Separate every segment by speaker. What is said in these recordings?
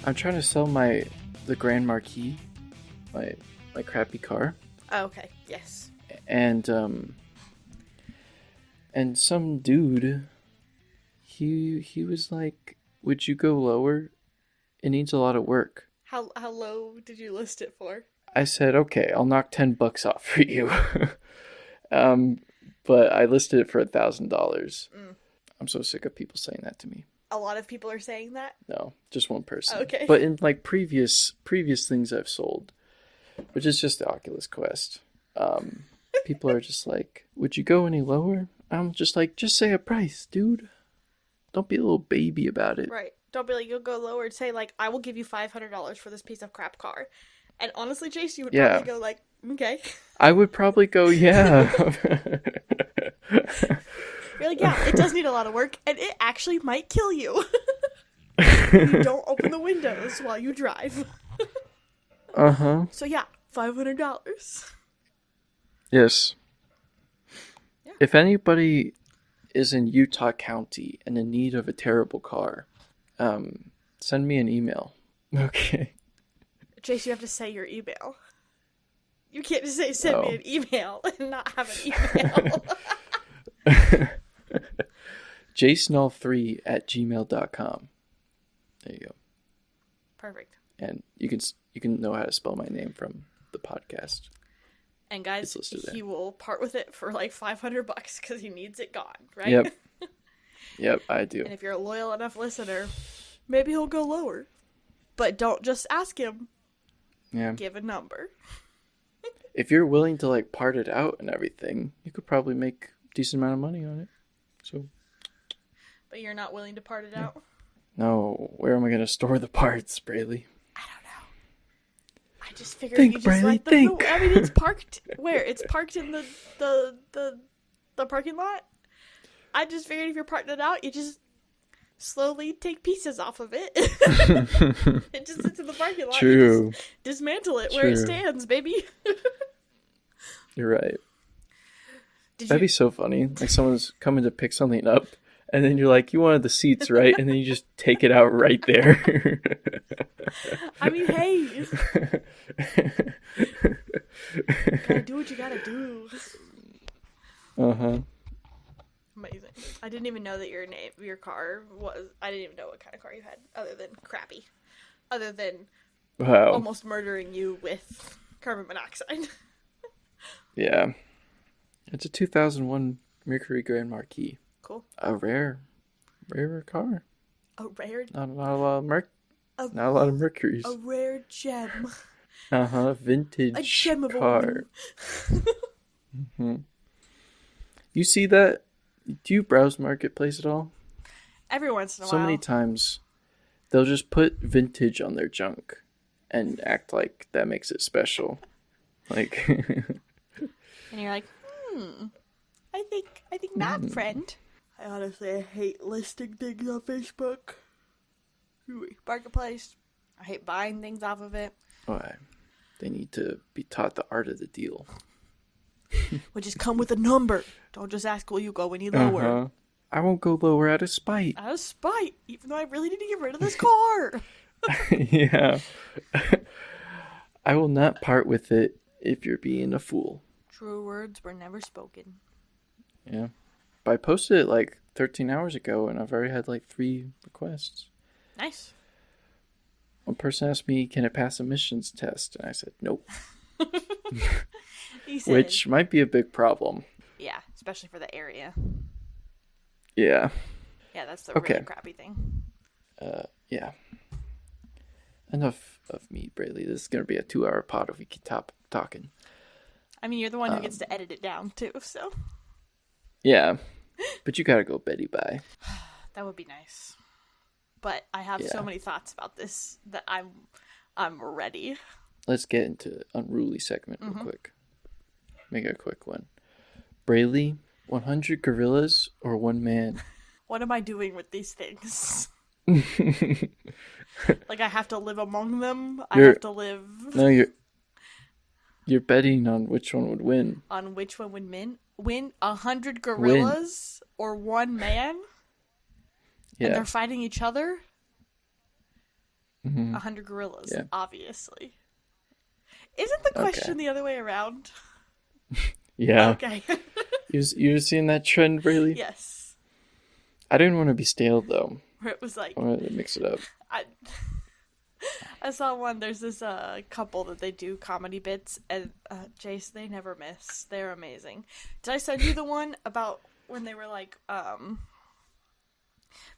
Speaker 1: I'm trying to sell the Grand Marquis, my crappy car,
Speaker 2: Oh, okay. Yes.
Speaker 1: and some dude, he was like, "Would you go lower? It needs a lot of work."
Speaker 2: How low did you list it for?
Speaker 1: I said, "Okay, I'll knock $10 off for you." But I listed it for $1,000. I'm so sick of people saying that to me.
Speaker 2: A lot of people are saying that.
Speaker 1: No, just one person.
Speaker 2: Okay.
Speaker 1: But in like previous things I've sold, which is just the Oculus Quest, people are just like, "Would you go any lower?" I'm just like, "Just say a price, dude. Don't be a little baby about it."
Speaker 2: Right. Don't be like, you'll go lower. Say like, I will give you $500 for this piece of crap car. And honestly, Chase, you would
Speaker 1: Yeah.
Speaker 2: probably go like, okay.
Speaker 1: I would probably go, yeah.
Speaker 2: You're like, yeah, it does need a lot of work, and it actually might kill you. You don't open the windows while you drive.
Speaker 1: Uh-huh.
Speaker 2: So yeah, $500.
Speaker 1: Yes.
Speaker 2: Yeah.
Speaker 1: If anybody is in Utah County and in need of a terrible car, send me an email. Okay.
Speaker 2: Chase, you have to say your email. You can't just say, send me an email and not have an email.
Speaker 1: jsnull3@gmail.com. There you go.
Speaker 2: Perfect.
Speaker 1: And you can know how to spell my name from the podcast.
Speaker 2: And guys,
Speaker 1: It's listed there.
Speaker 2: he will part with it for like $500 because he needs it gone, right?
Speaker 1: Yep. Yep, I do.
Speaker 2: And if you're a loyal enough listener, maybe he'll go lower. But don't just ask him.
Speaker 1: Yeah.
Speaker 2: Give a number.
Speaker 1: If you're willing to like part it out and everything, you could probably make a decent amount of money on it. So.
Speaker 2: But you're not willing to part it out?
Speaker 1: No, where am I going to store the parts, Braley?
Speaker 2: I don't know. I just figured
Speaker 1: Think,
Speaker 2: you just
Speaker 1: Braley,
Speaker 2: let them
Speaker 1: think.
Speaker 2: know. I mean, it's parked where? It's parked in the parking lot? I just figured if you're parking it out, you just slowly take pieces off of it. It just sits in the parking lot.
Speaker 1: True.
Speaker 2: You just dismantle it where it
Speaker 1: True.
Speaker 2: stands, baby.
Speaker 1: You're right.
Speaker 2: Did
Speaker 1: That'd
Speaker 2: you?
Speaker 1: be so funny. Like someone's coming to pick something up, and then you're like, "You wanted the seats, right?" And then you just take it out right there.
Speaker 2: I mean, hey. Gotta do what you gotta do.
Speaker 1: Uh-huh.
Speaker 2: Amazing. I didn't even know that your car was. I didn't even know what kind of car you had, other than crappy. Other than
Speaker 1: Wow.
Speaker 2: almost murdering you with carbon monoxide.
Speaker 1: Yeah. It's a 2001 Mercury Grand Marquis.
Speaker 2: Cool.
Speaker 1: A rare car.
Speaker 2: A rare,
Speaker 1: Not a lot of not a lot of Mercuries.
Speaker 2: a rare gem.
Speaker 1: Vintage
Speaker 2: A gem of a
Speaker 1: car.
Speaker 2: woman.
Speaker 1: You see that? Do you browse Marketplace at all?
Speaker 2: Every once in a
Speaker 1: So
Speaker 2: while.
Speaker 1: many times they'll just put vintage on their junk and act like that makes it special. Like
Speaker 2: And you're like, I think not, friend. I honestly hate listing things on Facebook. Marketplace. I hate buying things off of it.
Speaker 1: why? They need to be taught the art of the deal.
Speaker 2: Would just come with a number. Don't just ask, will you go any lower?
Speaker 1: Uh-huh. I won't go lower out of spite.
Speaker 2: Out of spite, even though I really need to get rid of this car.
Speaker 1: Yeah. I will not part with it if you're being a fool.
Speaker 2: True words were never spoken.
Speaker 1: Yeah. But I posted it like 13 hours ago and I've already had like 3 requests.
Speaker 2: Nice.
Speaker 1: One person asked me, "Can it pass emissions test?" And I said, "Nope."
Speaker 2: He said,
Speaker 1: Which might be a big problem.
Speaker 2: yeah, especially for the area.
Speaker 1: Yeah.
Speaker 2: Yeah, that's the
Speaker 1: Okay.
Speaker 2: really crappy thing.
Speaker 1: Yeah. Enough of me, Braley. This is going to be a 2-hour pod if we keep talking.
Speaker 2: I mean, you're the one who gets to edit it down, too, so
Speaker 1: Yeah. But you got to go Betty bye.
Speaker 2: that would be nice. But I have so
Speaker 1: Yeah.
Speaker 2: many thoughts about this that I'm ready.
Speaker 1: Let's get into unruly segment real quick. Make it a quick one. Braley, 100 gorillas or 1 man?
Speaker 2: What am I doing with these things? Like, I have to live among them? I
Speaker 1: You're-
Speaker 2: have to live
Speaker 1: No, you're betting on which one would win.
Speaker 2: on which one would win 100 gorillas or 1 man? And
Speaker 1: Yeah.
Speaker 2: they're fighting each other?
Speaker 1: Mhm.
Speaker 2: 100 gorillas,
Speaker 1: Yeah.
Speaker 2: obviously. Isn't the question
Speaker 1: Okay.
Speaker 2: the other way around?
Speaker 1: Yeah.
Speaker 2: Okay.
Speaker 1: You're seeing that trend, really?
Speaker 2: Yes.
Speaker 1: I didn't want to be stale though.
Speaker 2: Where it was like,
Speaker 1: I wanted to mix it up.
Speaker 2: I, I saw one. There's this couple that they do comedy bits, and Jace, they never miss. They're amazing. Did I send you the one about when they were like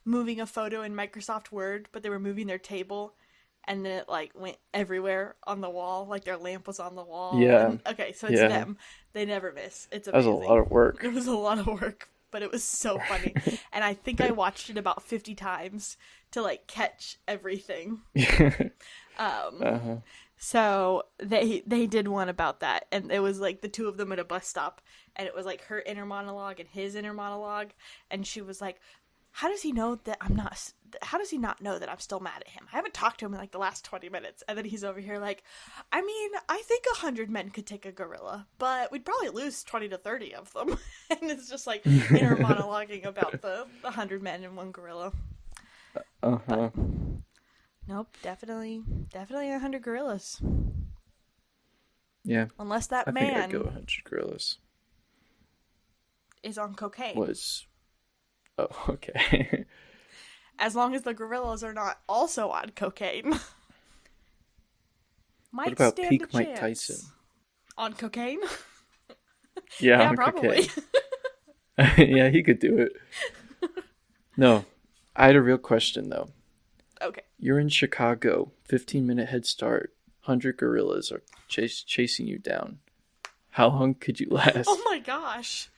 Speaker 2: moving a photo in Microsoft Word, but they were moving their table, and then it like went everywhere on the wall, like their lamp was on the wall.
Speaker 1: Yeah.
Speaker 2: And, okay, so it's
Speaker 1: Yeah.
Speaker 2: them. They never miss. It's
Speaker 1: That was
Speaker 2: amazing.
Speaker 1: a lot of work.
Speaker 2: It was a lot of work, but it was so funny. And I think I watched it about 50 times to like catch everything.
Speaker 1: Uh-huh.
Speaker 2: So they did one about that, and it was like the two of them at a bus stop, and it was like her inner monologue and his inner monologue, and she was like, how does he know that I'm not, how does he not know that I'm still mad at him? I haven't talked to him in like the last 20 minutes. And then he's over here like, I mean, I think 100 men could take a gorilla, but we'd probably lose 20 to 30 of them. And it's just like inner monologuing about the 100 men and one gorilla.
Speaker 1: Uh-huh.
Speaker 2: Nope, definitely 100 gorillas.
Speaker 1: Yeah.
Speaker 2: Unless that
Speaker 1: I think I'd
Speaker 2: man
Speaker 1: go 100 gorillas.
Speaker 2: is on cocaine.
Speaker 1: Was. Oh, okay.
Speaker 2: As long as the gorillas are not also on cocaine. Might
Speaker 1: What about
Speaker 2: stand
Speaker 1: peak
Speaker 2: a
Speaker 1: Mike
Speaker 2: chance.
Speaker 1: Tyson?
Speaker 2: On cocaine?
Speaker 1: Yeah,
Speaker 2: Yeah,
Speaker 1: on
Speaker 2: probably.
Speaker 1: cocaine. Yeah, he could do it. No, I had a real question though.
Speaker 2: Okay.
Speaker 1: You're in Chicago, 15-minute head start. 100 gorillas are chasing you down. How long could you last?
Speaker 2: Oh my gosh.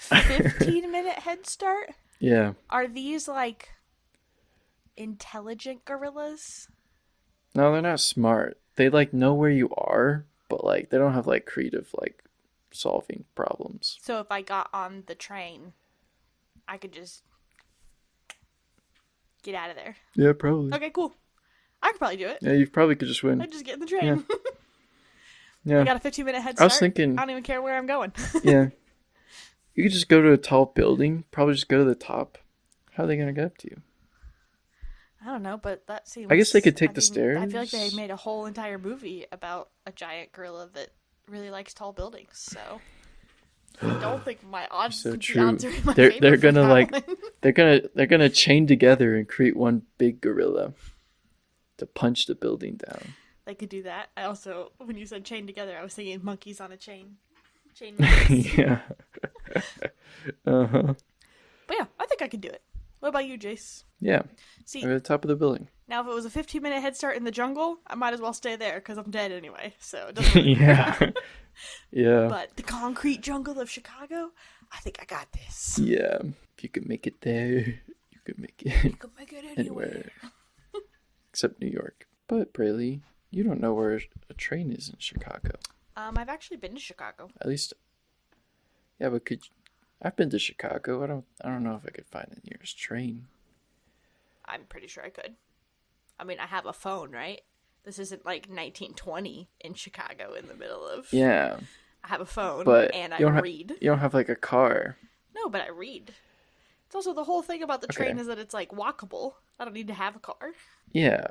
Speaker 2: 15-minute head start?
Speaker 1: Yeah.
Speaker 2: Are these like intelligent gorillas?
Speaker 1: No, they're not smart. They like know where you are, but like they don't have like creative like solving problems.
Speaker 2: So if I got on the train, I could just get out of there.
Speaker 1: Yeah, probably.
Speaker 2: Okay, cool. I could probably do it.
Speaker 1: Yeah, you probably could just win.
Speaker 2: I'd just get in the train.
Speaker 1: Yeah.
Speaker 2: I got a 15-minute head
Speaker 1: I
Speaker 2: start.
Speaker 1: was thinking-
Speaker 2: I don't even care where I'm going.
Speaker 1: Yeah. You could just go to a tall building, probably just go to the top. How are they going to get up to you?
Speaker 2: I don't know, but that seems...
Speaker 1: I guess they could take the
Speaker 2: I feel like they
Speaker 1: stairs.
Speaker 2: made a whole entire movie about a giant gorilla that really likes tall buildings, so... I don't think my odds,
Speaker 1: So
Speaker 2: the
Speaker 1: true.
Speaker 2: odds are in my
Speaker 1: They're
Speaker 2: favor for
Speaker 1: gonna
Speaker 2: that
Speaker 1: like
Speaker 2: one.
Speaker 1: they're gonna chain together and create one big gorilla to punch the building down.
Speaker 2: They could do that. I also, when you said chain together, I was thinking monkeys on a chain. Chain monkeys.
Speaker 1: Yeah. Uh-huh.
Speaker 2: But yeah, I think I could do it. What about you, Jace?
Speaker 1: Yeah.
Speaker 2: See,
Speaker 1: At the top of the building.
Speaker 2: now if it was a 15-minute head start in the jungle, I might as well stay there because I'm dead anyway. So it doesn't really
Speaker 1: Yeah. Yeah.
Speaker 2: But the concrete jungle of Chicago, I think I got this.
Speaker 1: Yeah. If you could make it there, you could make it
Speaker 2: You can make it anywhere.
Speaker 1: anywhere. Except New York. But Braley, you don't know where a train is in Chicago.
Speaker 2: I've actually been to Chicago.
Speaker 1: At least yeah, but I've been to Chicago. I don't know if I could find the nearest train.
Speaker 2: I'm pretty sure I could. I mean, I have a phone, right? This isn't like 1920 in Chicago in the middle of...
Speaker 1: Yeah.
Speaker 2: I have a phone,
Speaker 1: But
Speaker 2: and I
Speaker 1: you don't
Speaker 2: read.
Speaker 1: You don't have like a car.
Speaker 2: No, but I read. It's also the whole thing about the train
Speaker 1: Okay.
Speaker 2: is that it's like walkable. I don't need to have a car.
Speaker 1: Yeah.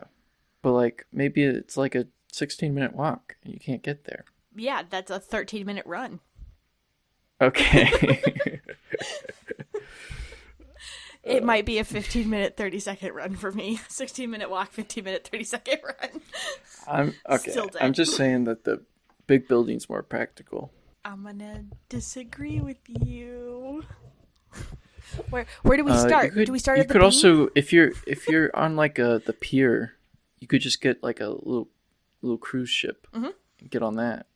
Speaker 1: But like maybe it's like a 16-minute walk and you can't get there.
Speaker 2: Yeah, that's a 13-minute run.
Speaker 1: Okay.
Speaker 2: It might be a 15-minute, 30-second run for me. 16-minute walk, 15-minute, 30-second run.
Speaker 1: I'm okay.
Speaker 2: Still dead.
Speaker 1: I'm just saying that the big building's more practical.
Speaker 2: I'm gonna disagree with you. Where do we start?
Speaker 1: You
Speaker 2: Do we start
Speaker 1: you
Speaker 2: at the
Speaker 1: could
Speaker 2: beam?
Speaker 1: also if you're on like the pier, you could just get like a little cruise ship
Speaker 2: Mhm.
Speaker 1: and get on that.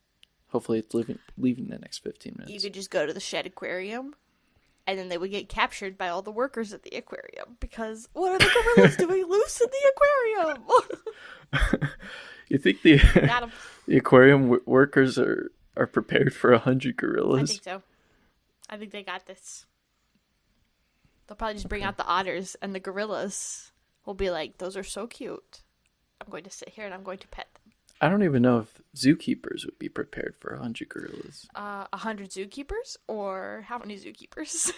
Speaker 1: Hopefully it's leaving the next 15 minutes.
Speaker 2: You could just go to the Shed Aquarium, and then they would get captured by all the workers at the aquarium. Because what are the gorillas doing loose in the aquarium?
Speaker 1: You think the
Speaker 2: Got 'em.
Speaker 1: the aquarium workers are prepared for 100
Speaker 2: I
Speaker 1: gorillas?
Speaker 2: think so. I think they got this. They'll probably just bring out the otters, and the gorillas will be like, "Those are so cute. I'm going to sit here and I'm going to pet them."
Speaker 1: I don't even know if zookeepers would be prepared for 100 gorillas.
Speaker 2: 100 zookeepers, or how many zookeepers?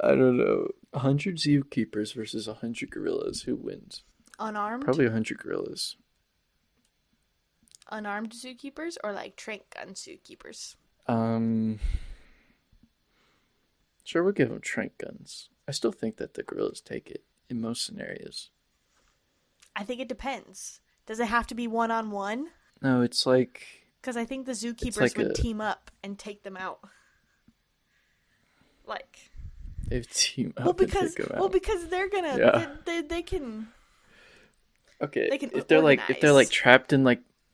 Speaker 1: I don't know. 100 zookeepers versus 100 gorillas. Who wins?
Speaker 2: Unarmed?
Speaker 1: Probably 100 gorillas.
Speaker 2: Unarmed zookeepers or like trank gun zookeepers?
Speaker 1: Sure, we'll give them trank guns. I still think that the gorillas take it in most scenarios.
Speaker 2: I think it depends. Does it have to be one-on-one?
Speaker 1: No, it's like...
Speaker 2: Because I think the zookeepers
Speaker 1: like
Speaker 2: would team up and take them out. Like...
Speaker 1: They team up and take them out.
Speaker 2: Well, because they're gonna...
Speaker 1: Yeah.
Speaker 2: They can...
Speaker 1: Okay,
Speaker 2: they can
Speaker 1: if they're
Speaker 2: organize.
Speaker 1: trapped in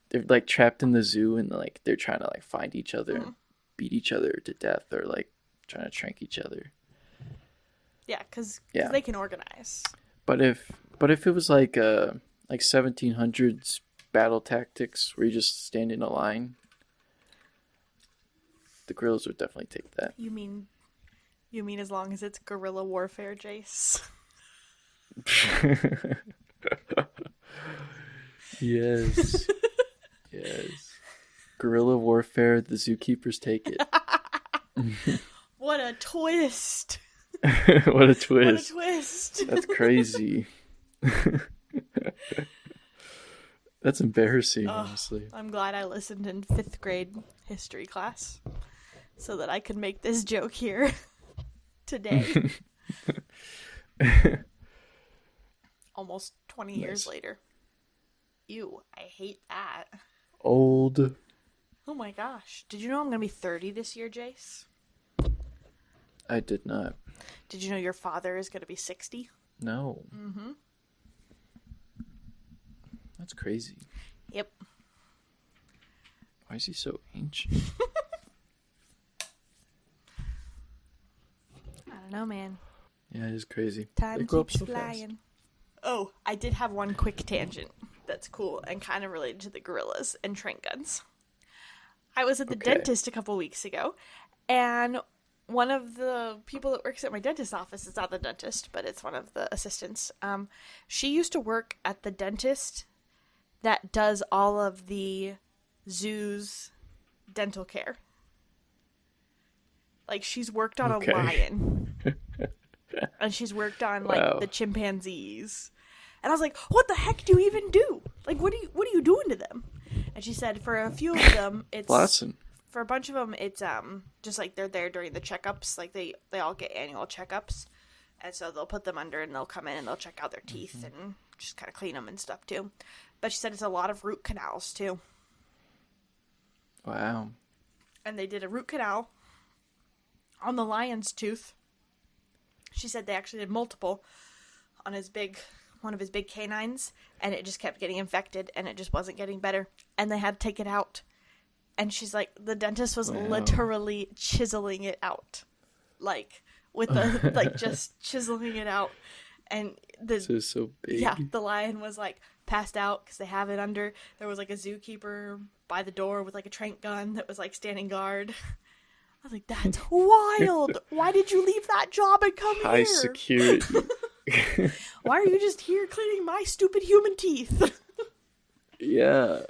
Speaker 1: they're trapped in the zoo and like they're trying to like find each other and beat each other to death or like trying to trank each other.
Speaker 2: Yeah, because
Speaker 1: Yeah.
Speaker 2: they can organize.
Speaker 1: But if it was like 1700s battle tactics where you just stand in a line, the gorillas would definitely take that.
Speaker 2: You mean as long as it's guerrilla warfare, Jace?
Speaker 1: Yes. Yes. Guerrilla warfare, the zookeepers take it.
Speaker 2: What a twist!
Speaker 1: What a twist.
Speaker 2: What a twist!
Speaker 1: That's crazy. That's embarrassing, honestly.
Speaker 2: I'm glad I listened in 5th grade history class so that I could make this joke here today. Almost 20 years later. Ew, I hate that.
Speaker 1: Old.
Speaker 2: Oh my gosh. Did you know I'm going to be 30 this year, Jace?
Speaker 1: I did not.
Speaker 2: Did you know your father is going to be 60?
Speaker 1: No.
Speaker 2: Mm-hmm.
Speaker 1: That's crazy.
Speaker 2: Yep.
Speaker 1: Why is he so ancient?
Speaker 2: I don't know, man.
Speaker 1: Yeah, it is crazy.
Speaker 2: Time
Speaker 1: They grow up
Speaker 2: keeps
Speaker 1: so fast.
Speaker 2: flying. Oh, I did have one quick tangent that's cool and kind of related to the gorillas and trank guns. I was at the
Speaker 1: Okay.
Speaker 2: dentist a couple weeks ago, and one of the people that works at my dentist office, it's not the dentist, but it's one of the assistants. She used to work at the dentist that does all of the zoo's dental care. Like, she's worked on
Speaker 1: Okay.
Speaker 2: a lion. And she's worked on, like,
Speaker 1: Wow.
Speaker 2: the chimpanzees. And I was like, what the heck do you even do? Like, what are you doing to them? And she said for a few of them, it's...
Speaker 1: Blossom.
Speaker 2: For a bunch of them, it's just like they're there during the checkups. Like they all get annual checkups, and so they'll put them under and they'll come in and they'll check out their teeth and just kind of clean them and stuff too. But she said it's a lot of root canals too.
Speaker 1: Wow.
Speaker 2: And they did a root canal on the lion's tooth. She said they actually did multiple on one of his big canines, and it just kept getting infected and it just wasn't getting better, and they had to take it out. And she's like, the dentist was literally chiseling it out. Like, with the, like, just chiseling it out. And
Speaker 1: It's so big.
Speaker 2: yeah, the lion was, like, passed out because they have it under. There was, like, a zookeeper by the door with, like, a trank gun that was, like, standing guard. I was like, that's wild. Why did you leave that job and come
Speaker 1: High
Speaker 2: here?
Speaker 1: security.
Speaker 2: Why are you just here cleaning my stupid human teeth?
Speaker 1: Yeah.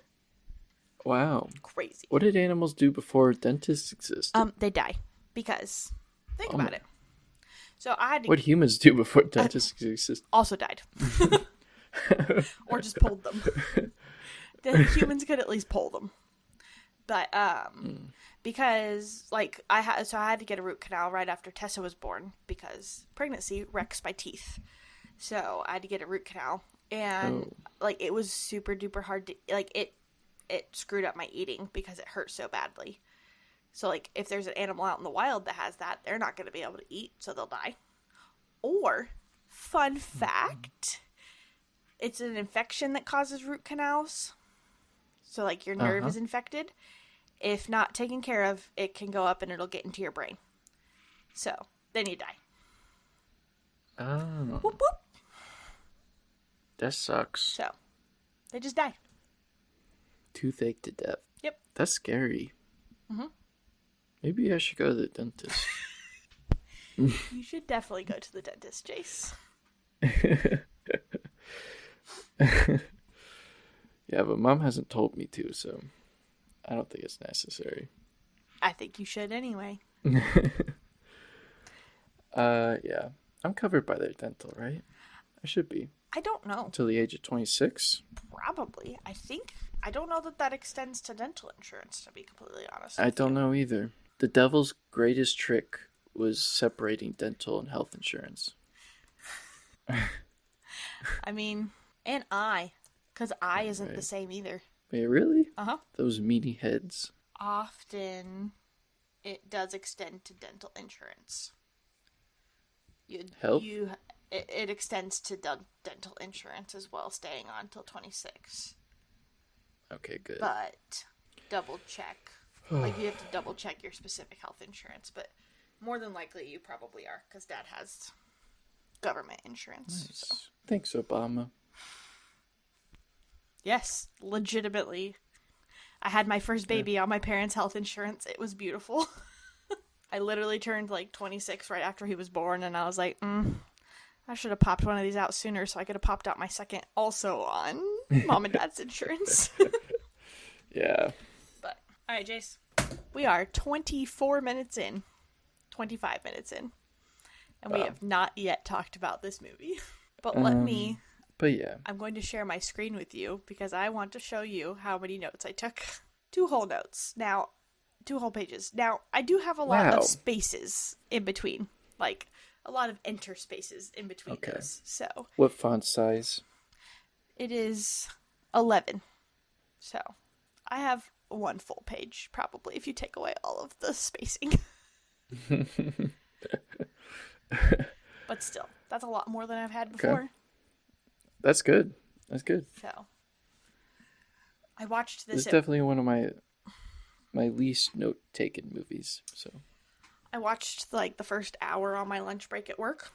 Speaker 1: Wow.
Speaker 2: Crazy.
Speaker 1: What did animals do before dentists existed?
Speaker 2: They die. Because, think about it. So I had to...
Speaker 1: What humans do before dentists existed?
Speaker 2: also died. Or just pulled them. The humans could at least pull them. But, because, like, I had to get a root canal right after Tessa was born, because pregnancy wrecks my teeth. So I had to get a root canal. And, like, it was super duper hard to, like, it screwed up my eating because it hurt so badly. So, like, if there's an animal out in the wild that has that, they're not going to be able to eat, so they'll die. Or, fun fact, it's an infection that causes root canals. So, like, your nerve is infected. If not taken care of, it can go up and it'll get into your brain. So, then you die.
Speaker 1: Oh.
Speaker 2: Whoop, whoop.
Speaker 1: That sucks.
Speaker 2: So, they just die.
Speaker 1: Toothache to death.
Speaker 2: Yep.
Speaker 1: That's scary.
Speaker 2: Mm-hmm.
Speaker 1: Maybe I should go to the dentist.
Speaker 2: You should definitely go to the dentist, Jace.
Speaker 1: Yeah, but Mom hasn't told me to, so I don't think it's necessary.
Speaker 2: I think you should anyway.
Speaker 1: Yeah. I'm covered by their dental, right? I should be.
Speaker 2: I don't know.
Speaker 1: Until the age of 26.
Speaker 2: Probably. I don't know that extends to dental insurance, to be completely honest.
Speaker 1: I don't know either. The devil's greatest trick was separating dental and health insurance.
Speaker 2: I mean, and eye. Because eye isn't the same either.
Speaker 1: Wait, really?
Speaker 2: Uh-huh.
Speaker 1: Those meaty heads.
Speaker 2: Often, it does extend to dental insurance.
Speaker 1: Health?
Speaker 2: It extends to dental insurance as well, staying on till 26.
Speaker 1: Okay, good.
Speaker 2: But double check. Like, you have to double check your specific health insurance, but more than likely you probably are, because Dad has government insurance.
Speaker 1: Nice.
Speaker 2: So.
Speaker 1: Thanks, Obama.
Speaker 2: Yes, legitimately. I had my first baby on my parents' health insurance. It was beautiful. I literally turned like 26 right after he was born, and I was like, I should have popped one of these out sooner so I could have popped out my second also on Mom and Dad's insurance.
Speaker 1: Yeah.
Speaker 2: But, alright, Jace. We are 24 minutes in. 25 minutes in. And we have not yet talked about this movie. But
Speaker 1: But yeah.
Speaker 2: I'm going to share my screen with you because I want to show you how many notes I took. 2 whole notes. Now, 2 whole pages. Now, I do have a lot of spaces in between. Like, a lot of enter spaces in between those. So,
Speaker 1: what font size?
Speaker 2: it is 11. So, I have 1 full page, probably, if you take away all of the spacing. But still, that's a lot more than I've had before.
Speaker 1: Okay. That's good. That's good.
Speaker 2: So, I watched this.
Speaker 1: This is definitely one of my least note-taken movies. So,
Speaker 2: I watched like the first hour on my lunch break at work.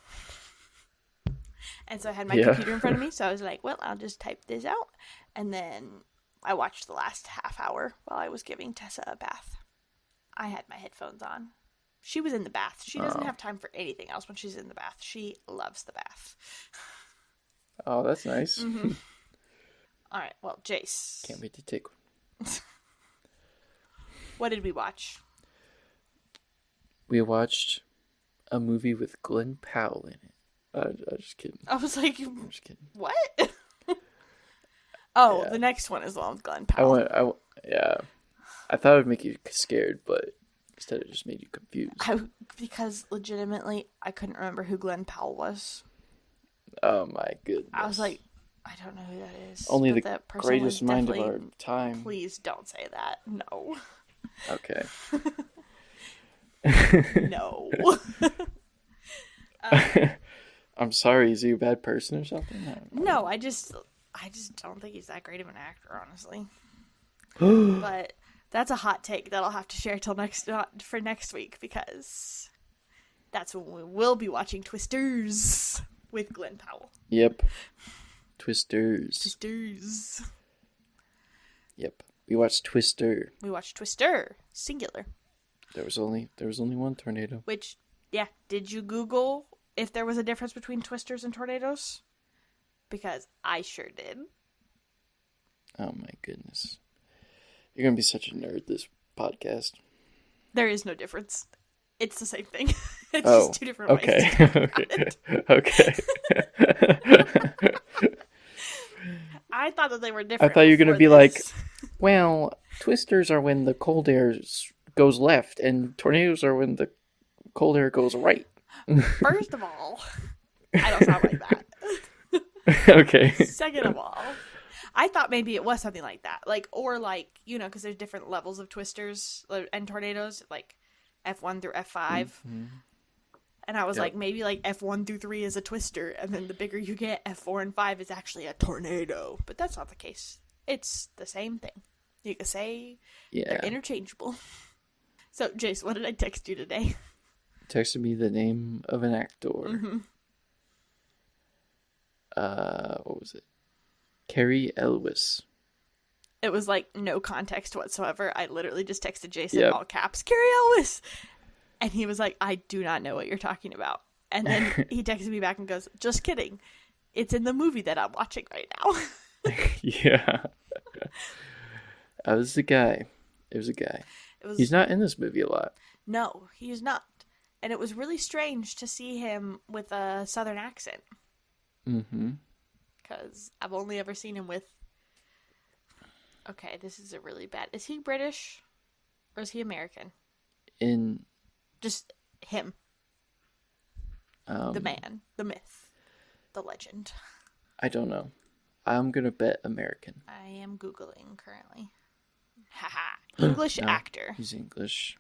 Speaker 2: And so I had my computer in front of me, so I was like, well, I'll just type this out. And then I watched the last half hour while I was giving Tessa a bath. I had my headphones on. She was in the bath. She doesn't have time for anything else when she's in the bath. She loves the bath.
Speaker 1: Oh, that's nice.
Speaker 2: Mm-hmm. All right, well, Jace.
Speaker 1: Can't wait to take one.
Speaker 2: What did we watch?
Speaker 1: We watched a movie with Glenn Powell in it. I'm just kidding.
Speaker 2: I was like,
Speaker 1: I'm just kidding.
Speaker 2: what? Oh,
Speaker 1: Yeah.
Speaker 2: the next one is the one with Glenn Powell.
Speaker 1: I thought it would make you scared, but instead it just made you confused.
Speaker 2: Because legitimately, I couldn't remember who Glenn Powell was.
Speaker 1: Oh my goodness.
Speaker 2: I was like, I don't know who that is.
Speaker 1: Only
Speaker 2: but
Speaker 1: the
Speaker 2: that person
Speaker 1: greatest
Speaker 2: was
Speaker 1: mind of
Speaker 2: definitely-
Speaker 1: our time.
Speaker 2: Please don't say that. No.
Speaker 1: Okay.
Speaker 2: No.
Speaker 1: I'm sorry, is he a bad person or something? I don't know.
Speaker 2: No, I just don't think he's that great of an actor, honestly. But that's a hot take that I'll have to share till for next week, because that's when we will be watching Twisters with Glenn Powell.
Speaker 1: Yep. Twisters.
Speaker 2: Twisters.
Speaker 1: Yep. We watched Twister.
Speaker 2: We watched Twister, singular.
Speaker 1: There was only one tornado.
Speaker 2: Which, yeah, did you Google if there was a difference between twisters and tornadoes? Because I sure did.
Speaker 1: Oh my goodness. You're gonna be such a nerd this podcast.
Speaker 2: There is no difference. It's the same thing. It's
Speaker 1: Oh,
Speaker 2: just 2 different ways.
Speaker 1: okay.
Speaker 2: to talk about it.
Speaker 1: Okay.
Speaker 2: I thought that they were
Speaker 1: I
Speaker 2: different.
Speaker 1: thought you were gonna
Speaker 2: before
Speaker 1: be like,
Speaker 2: this.
Speaker 1: well, twisters are when the cold air goes left, and tornadoes are when the cold air goes right.
Speaker 2: First of all, I don't sound like that.
Speaker 1: Okay.
Speaker 2: Second of all, I thought maybe it was something like that. Like, or like, because there's different levels of twisters and tornadoes, like F1 through F5.
Speaker 1: Mm-hmm.
Speaker 2: And I was
Speaker 1: Yep.
Speaker 2: like, maybe like F1 through 3 is a twister, and then the bigger you get, F4 and 5 is actually a tornado. But that's not the case. It's the same thing. You can say
Speaker 1: Yeah.
Speaker 2: they're interchangeable. So, Jace, what did I text you today?
Speaker 1: Texted me the name of an actor.
Speaker 2: Mm-hmm.
Speaker 1: What was it? Carrie Elwes.
Speaker 2: It was like no context whatsoever. I literally just texted Jason
Speaker 1: Yep.
Speaker 2: all caps, Carrie Elwes! And he was like, I do not know what you're talking about. And then he texted me back and goes, just kidding. It's in the movie that I'm watching right now.
Speaker 1: Yeah. It was a guy.
Speaker 2: It was
Speaker 1: He's not in this movie a lot.
Speaker 2: No, he's not. And it was really strange to see him with a Southern accent.
Speaker 1: Mm-hmm.
Speaker 2: Because I've only ever seen him with... Okay, this is a really bad... Is he British? Or is he American? Just him. The man. The myth. The legend.
Speaker 1: I don't know. I'm gonna bet American.
Speaker 2: I am Googling currently. Haha. English
Speaker 1: No,
Speaker 2: actor.
Speaker 1: He's English.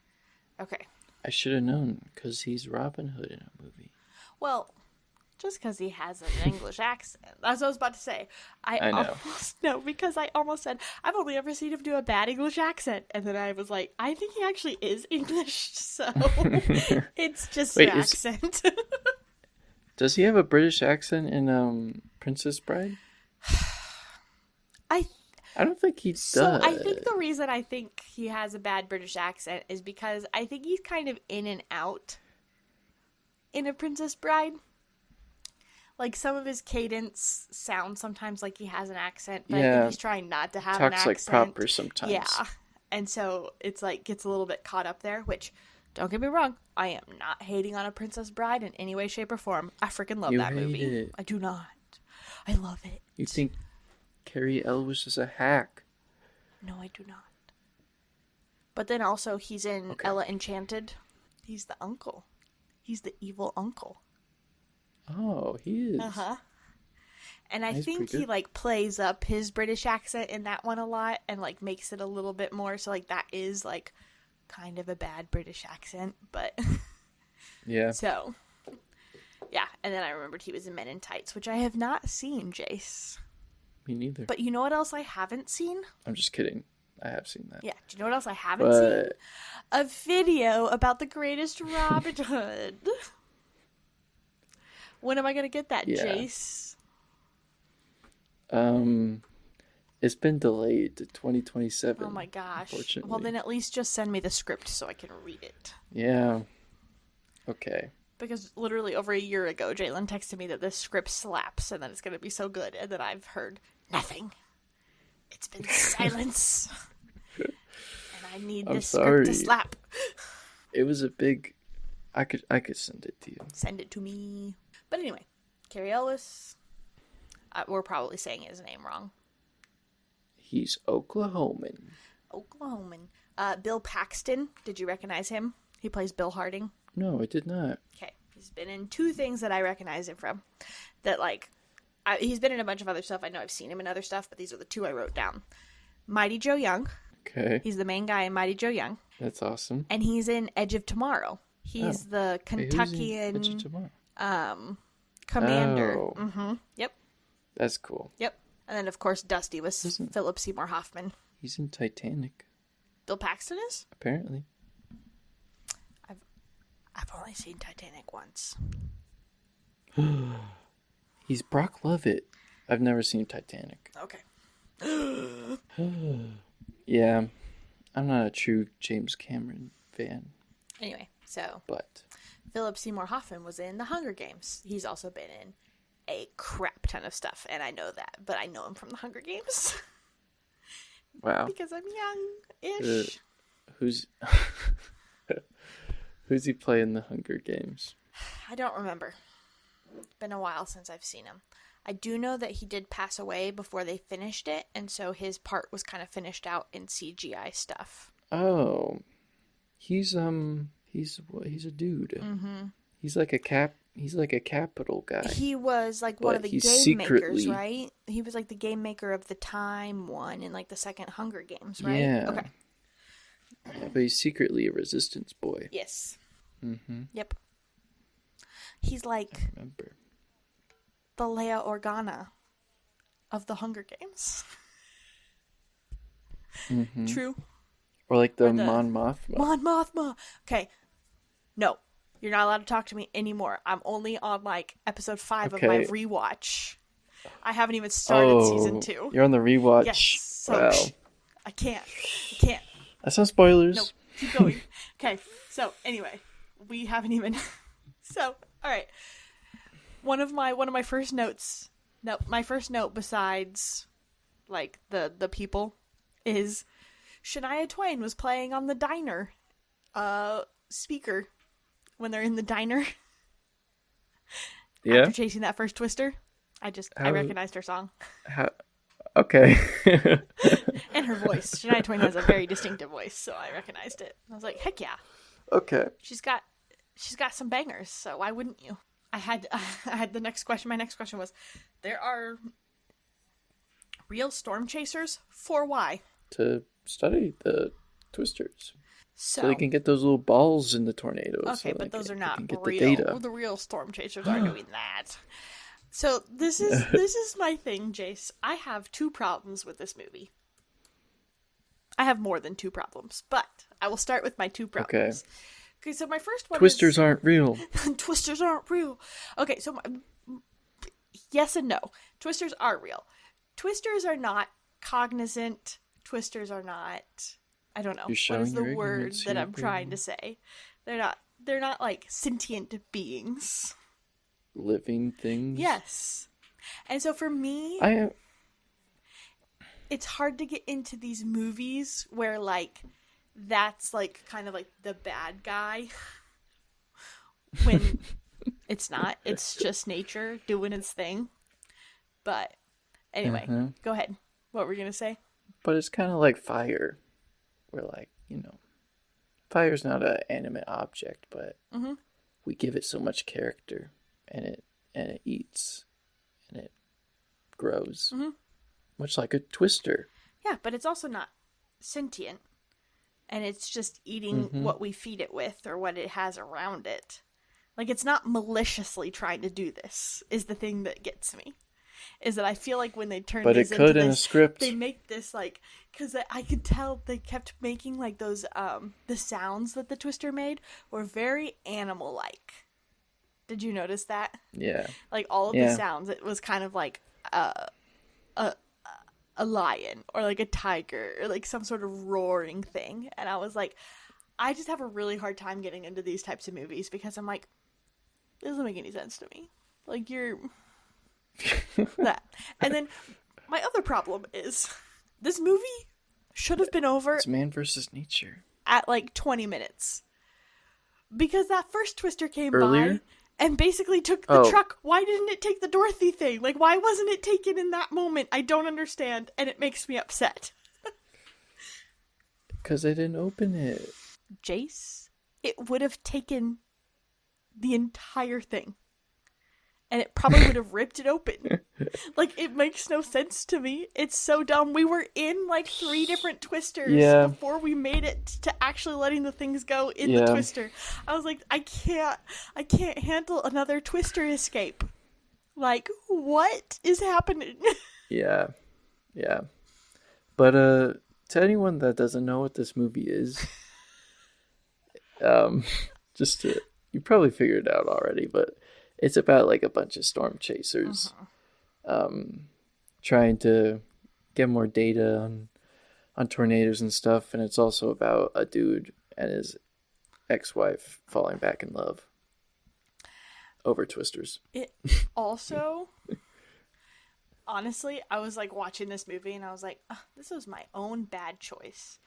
Speaker 2: Okay.
Speaker 1: I should have known, because he's Robin Hood in a movie.
Speaker 2: Well, just because he has an English accent. That's what I was about to say. I
Speaker 1: know.
Speaker 2: Because I almost said, I've only ever seen him do a bad English accent. And then I was like, I think he actually is English, so it's just
Speaker 1: Wait,
Speaker 2: an accent.
Speaker 1: Does he have a British accent in Princess Bride? I don't think he does.
Speaker 2: So I think the reason I think he has a bad British accent is because I think he's kind of in and out in A Princess Bride. Like, some of his cadence sounds sometimes like he has an accent, but I think he's trying not to have an accent.
Speaker 1: Talks like proper sometimes.
Speaker 2: Yeah. And so it's like gets a little bit caught up there, which, don't get me wrong, I am not hating on A Princess Bride in any way, shape, or form. I freaking love that movie.
Speaker 1: It.
Speaker 2: I do not. I love it.
Speaker 1: You think Cary Elwes is a hack?
Speaker 2: No, I do not. But then also he's in Ella Enchanted. He's the uncle. He's the evil uncle.
Speaker 1: Oh, he is.
Speaker 2: Uh-huh. And I
Speaker 1: He's
Speaker 2: think he, like, plays up his British accent in that one a lot and, like, makes it a little bit more. So, like, that is, like, kind of a bad British accent, but...
Speaker 1: Yeah.
Speaker 2: So, yeah. And then I remembered he was in Men in Tights, which I have not seen, Jace.
Speaker 1: Me neither.
Speaker 2: But you know what else I haven't seen?
Speaker 1: I'm just kidding. I have seen that.
Speaker 2: Yeah. Do you know what else I haven't seen? A video about the greatest Robin Hood. When am I going to get that, Jace?
Speaker 1: It's been delayed to 2027.
Speaker 2: Oh my gosh.
Speaker 1: Unfortunately.
Speaker 2: Well, then at least just send me the script so I can read it.
Speaker 1: Yeah. Okay.
Speaker 2: Because literally over a year ago, Jalen texted me that this script slaps and that it's going to be so good, and then I've heard nothing. It's been silence. And I need this script to slap.
Speaker 1: It was a big... I could send it to you.
Speaker 2: Send it to me. But anyway, Cary Elwes. We're probably saying his name wrong.
Speaker 1: He's Oklahoman.
Speaker 2: Bill Paxton. Did you recognize him? He plays Bill Harding.
Speaker 1: No, I did not.
Speaker 2: Okay. He's been in two things that I recognize him from. That, like, he's been in a bunch of other stuff. I know I've seen him in other stuff, but these are the two I wrote down. Mighty Joe Young.
Speaker 1: Okay.
Speaker 2: He's the main guy in Mighty Joe Young.
Speaker 1: That's awesome.
Speaker 2: And he's in Edge of Tomorrow. He's the Kentuckian
Speaker 1: Edge of Tomorrow?
Speaker 2: commander.
Speaker 1: Oh.
Speaker 2: Mm-hmm. Yep.
Speaker 1: That's cool.
Speaker 2: Yep. And then, of course, Dusty was Philip Seymour Hoffman.
Speaker 1: He's in Titanic.
Speaker 2: Bill Paxton is?
Speaker 1: Apparently.
Speaker 2: I've only seen Titanic once.
Speaker 1: He's Brock Lovett. I've never seen Titanic.
Speaker 2: Okay.
Speaker 1: Yeah. I'm not a true James Cameron fan.
Speaker 2: Anyway, so...
Speaker 1: But...
Speaker 2: Philip Seymour Hoffman was in The Hunger Games. He's also been in a crap ton of stuff, and I know that, but I know him from The Hunger Games.
Speaker 1: Wow.
Speaker 2: Because I'm young-ish.
Speaker 1: Who's he playing in The Hunger Games?
Speaker 2: I don't remember. It's been a while since I've seen him. I do know that he did pass away before they finished it, and so his part was kind of finished out in CGI stuff.
Speaker 1: Oh. He's a dude.
Speaker 2: Mm-hmm.
Speaker 1: He's like a capital guy.
Speaker 2: He was like one of the game makers, right? He was like the game maker of the Time one in like the second Hunger Games, right?
Speaker 1: Yeah.
Speaker 2: Okay.
Speaker 1: Yeah, but he's secretly a resistance boy.
Speaker 2: Yes.
Speaker 1: Mm-hmm.
Speaker 2: Yep. He's like
Speaker 1: I remember.
Speaker 2: the Leia Organa of the Hunger Games.
Speaker 1: Mm-hmm.
Speaker 2: True.
Speaker 1: Or like the Mon Mothma.
Speaker 2: Mon Mothma. Okay. No. You're not allowed to talk to me anymore. I'm only on like episode 5 of my rewatch. I haven't even started season 2.
Speaker 1: You're on the rewatch.
Speaker 2: Yes. So
Speaker 1: wow.
Speaker 2: I can't.
Speaker 1: That's not spoilers.
Speaker 2: No, keep going. Okay. So anyway, we haven't even. So all right. One of my first notes. No, my first note besides like the people is Shania Twain was playing on the diner speaker when they're in the diner
Speaker 1: Yeah.
Speaker 2: after chasing that first twister. I
Speaker 1: How-
Speaker 2: recognized her song
Speaker 1: How? Okay.
Speaker 2: and her voice. Shania Twain has a very distinctive voice, so I recognized it. I was like, heck yeah,
Speaker 1: Okay.
Speaker 2: she's got some bangers. So why wouldn't you? I had the next question. My next question was, there are real storm chasers for why?
Speaker 1: To study the twisters, so
Speaker 2: So
Speaker 1: they can get those little balls in the tornadoes.
Speaker 2: okay,
Speaker 1: so
Speaker 2: but those are
Speaker 1: they
Speaker 2: not
Speaker 1: can get
Speaker 2: real.
Speaker 1: the data.
Speaker 2: The real storm chasers are doing that. So this is my thing, Jace. I have 2 problems with this movie. I have more than 2 problems, but I will start with my 2 problems. Okay, so my first one
Speaker 1: Twisters
Speaker 2: is...
Speaker 1: aren't real.
Speaker 2: Twisters aren't real. Okay, so yes and no. Twisters are real. Twisters are not cognizant. Twisters are not... I don't know.
Speaker 1: You're
Speaker 2: What is
Speaker 1: showing
Speaker 2: the
Speaker 1: your
Speaker 2: word
Speaker 1: ignorance
Speaker 2: that
Speaker 1: here,
Speaker 2: I'm trying to say? They're not like sentient beings.
Speaker 1: Living things.
Speaker 2: Yes. And so for me,
Speaker 1: I
Speaker 2: it's hard to get into these movies where like that's like kind of like the bad guy when it's not. It's just nature doing its thing. But anyway, go ahead. What were you going to say?
Speaker 1: But it's kind of like fire. We're like, fire's not an animate object, but we give it so much character, and it eats, and it grows, much like a twister.
Speaker 2: Yeah, but it's also not sentient, and it's just eating what we feed it with or what it has around it. Like, it's not maliciously trying to do this, is the thing that gets me. Is that I feel like when they turn
Speaker 1: But
Speaker 2: this
Speaker 1: it could
Speaker 2: into
Speaker 1: in a
Speaker 2: this,
Speaker 1: script.
Speaker 2: they make this like, because I could tell they kept making like those the sounds that the twister made were very animal-like. Did you notice that?
Speaker 1: Yeah.
Speaker 2: Like all of the sounds, it was kind of like a lion or like a tiger or like some sort of roaring thing. And I was like, I just have a really hard time getting into these types of movies because I'm like, it doesn't make any sense to me. Like, you're that. And then my other problem is this movie should have been over
Speaker 1: It's man versus nature.
Speaker 2: at like 20 minutes. Because that first twister came
Speaker 1: Earlier?
Speaker 2: by and basically took the truck. Why didn't it take the Dorothy thing? Like, why wasn't it taken in that moment? I don't understand, and it makes me upset.
Speaker 1: Because they didn't open it.
Speaker 2: Jace, it would have taken the entire thing. And it probably would have ripped it open. Like, it makes no sense to me. It's so dumb. We were in, like, 3 different twisters before we made it to actually letting the things go in the twister. I was like, I can't handle another twister escape. Like, what is happening?
Speaker 1: Yeah. But to anyone that doesn't know what this movie is, you probably figured it out already, but it's about like a bunch of storm chasers trying to get more data on tornadoes and stuff, and it's also about a dude and his ex-wife falling back in love over twisters.
Speaker 2: It also, honestly, I was like watching this movie and I was like, this was my own bad choice.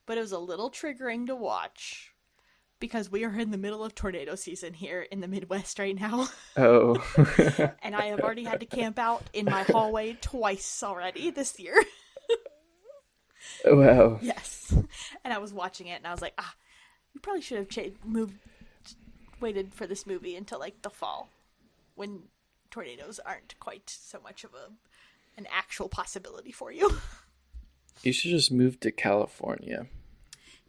Speaker 2: But it was a little triggering to watch because we are in the middle of tornado season here in the Midwest right now.
Speaker 1: Oh.
Speaker 2: And I have already had to camp out in my hallway twice already this year.
Speaker 1: Wow.
Speaker 2: Yes. And I was watching it and I was like, you probably should have waited for this movie until like the fall when tornadoes aren't quite so much of an actual possibility for you.
Speaker 1: You should just move to California.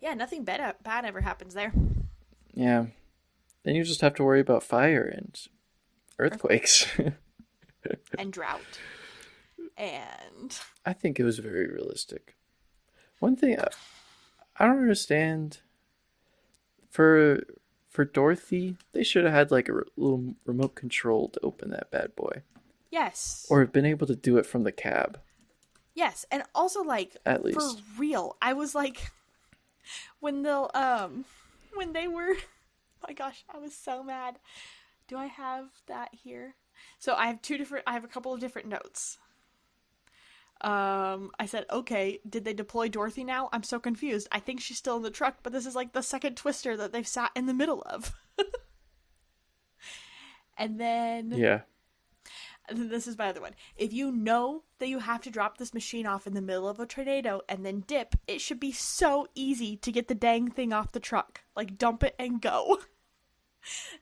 Speaker 2: Yeah, nothing bad ever happens there.
Speaker 1: Yeah. Then you just have to worry about fire and earthquakes.
Speaker 2: And drought. And
Speaker 1: I think it was very realistic. One thing I don't understand, for Dorothy, they should have had like a little remote control to open that bad boy.
Speaker 2: yes.
Speaker 1: Or have been able to do it from the cab.
Speaker 2: Yes, and also like
Speaker 1: At
Speaker 2: for
Speaker 1: least.
Speaker 2: real, I was like when they were oh my gosh, I was so mad. Do I have that here? So I have a couple of different notes. I said, okay, did they deploy Dorothy now? I'm so confused. I think she's still in the truck, but this is like the second twister that they've sat in the middle of. And then
Speaker 1: Yeah.
Speaker 2: this is my other one. If you know that you have to drop this machine off in the middle of a tornado and then dip, it should be so easy to get the dang thing off the truck. Like, dump it and go.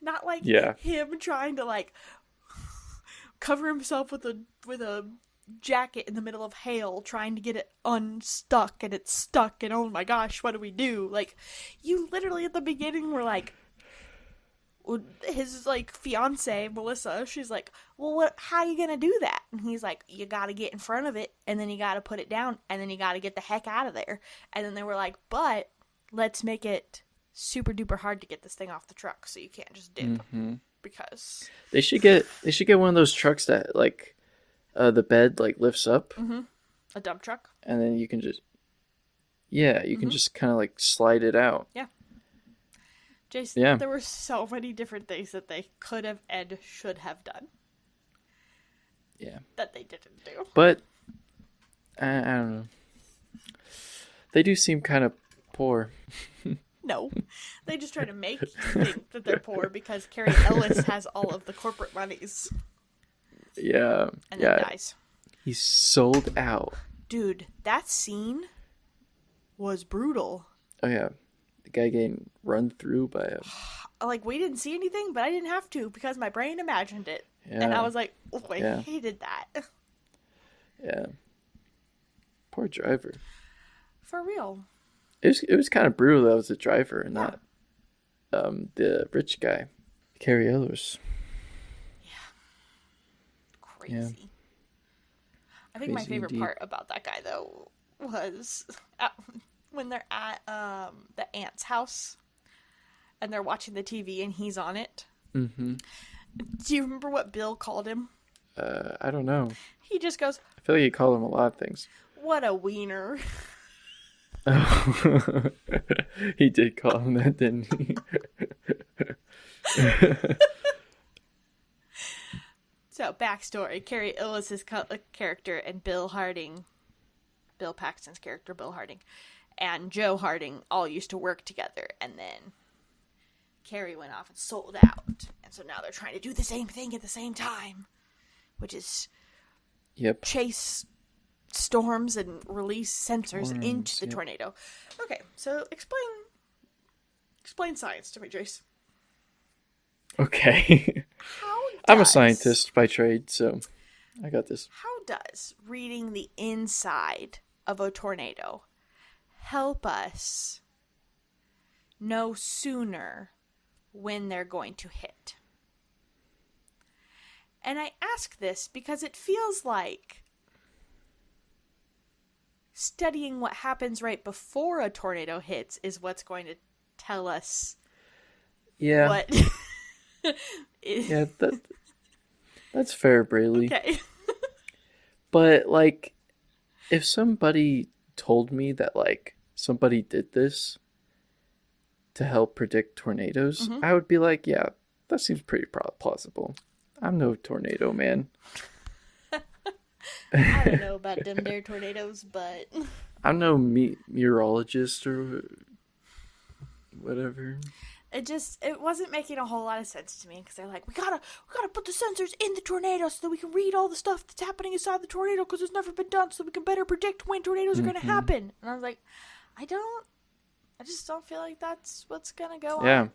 Speaker 2: Not like
Speaker 1: Yeah.
Speaker 2: him trying to, like, cover himself with a jacket in the middle of hail, trying to get it unstuck, and it's stuck, and oh my gosh, what do we do? Like, you literally at the beginning were like, his like fiance Melissa, she's like, well, how are you gonna do that? And he's like, you gotta get in front of it, and then you gotta put it down, and then you gotta get the heck out of there. And then they were like, but let's make it super duper hard to get this thing off the truck, so you can't just dip. Because
Speaker 1: They should get one of those trucks that like the bed like lifts up,
Speaker 2: a dump truck.
Speaker 1: and then you can just you can just kind of like slide it out.
Speaker 2: Yeah. Jason,
Speaker 1: Yeah.
Speaker 2: there were so many different things that they could have and should have done
Speaker 1: Yeah.
Speaker 2: that they didn't do.
Speaker 1: But I don't know. They do seem kind of poor.
Speaker 2: No, they just try to make you think that they're poor because Carrie Ellis has all of the corporate monies
Speaker 1: Yeah.
Speaker 2: and
Speaker 1: yeah.
Speaker 2: then dies.
Speaker 1: He's sold out.
Speaker 2: Dude, that scene was brutal.
Speaker 1: Oh yeah. The guy getting run through by a
Speaker 2: Like, we didn't see anything, but I didn't have to because my brain imagined it.
Speaker 1: Yeah.
Speaker 2: And I was like, oh, I
Speaker 1: Yeah.
Speaker 2: hated that.
Speaker 1: Yeah. Poor driver.
Speaker 2: For real.
Speaker 1: It was kind of brutal that was the driver, not the rich guy. Carrie Ellis.
Speaker 2: Crazy. I think my
Speaker 1: Crazy
Speaker 2: favorite
Speaker 1: indeed.
Speaker 2: part about that guy, though, was when they're at the aunt's house and they're watching the TV and he's on it.
Speaker 1: Mm-hmm.
Speaker 2: Do you remember what Bill called him?
Speaker 1: I don't know.
Speaker 2: He just goes,
Speaker 1: I feel like you call him a lot of things.
Speaker 2: what a wiener.
Speaker 1: He did call him that, didn't he?
Speaker 2: So, backstory. Carrie Ellis' character and Bill Paxton's character, Bill Harding, and Joe Harding all used to work together, and then Carrie went off and sold out. And so now they're trying to do the same thing at the same time, which is
Speaker 1: Yep.
Speaker 2: chase storms and release sensors
Speaker 1: Storms,
Speaker 2: into the
Speaker 1: yep.
Speaker 2: tornado. Okay, so explain science to me, Jace.
Speaker 1: Okay.
Speaker 2: How
Speaker 1: I'm a
Speaker 2: does-
Speaker 1: scientist by trade, so I got this.
Speaker 2: How does reading the inside of a tornado help us know sooner when they're going to hit? And I ask this because it feels like studying what happens right before a tornado hits is what's going to tell us
Speaker 1: Yeah.
Speaker 2: what is...
Speaker 1: Yeah, that's fair, Braley.
Speaker 2: Okay.
Speaker 1: But like, if somebody told me that like somebody did this to help predict tornadoes, I would be like, yeah, that seems pretty plausible. I'm no tornado man.
Speaker 2: I don't know about them there tornadoes, but
Speaker 1: I'm no meteorologist or whatever.
Speaker 2: it wasn't making a whole lot of sense to me because they're like, we gotta put the sensors in the tornado so that we can read all the stuff that's happening inside the tornado because it's never been done, so we can better predict when tornadoes are gonna happen. And I was like, I just don't feel like that's what's gonna go on.
Speaker 1: Yeah.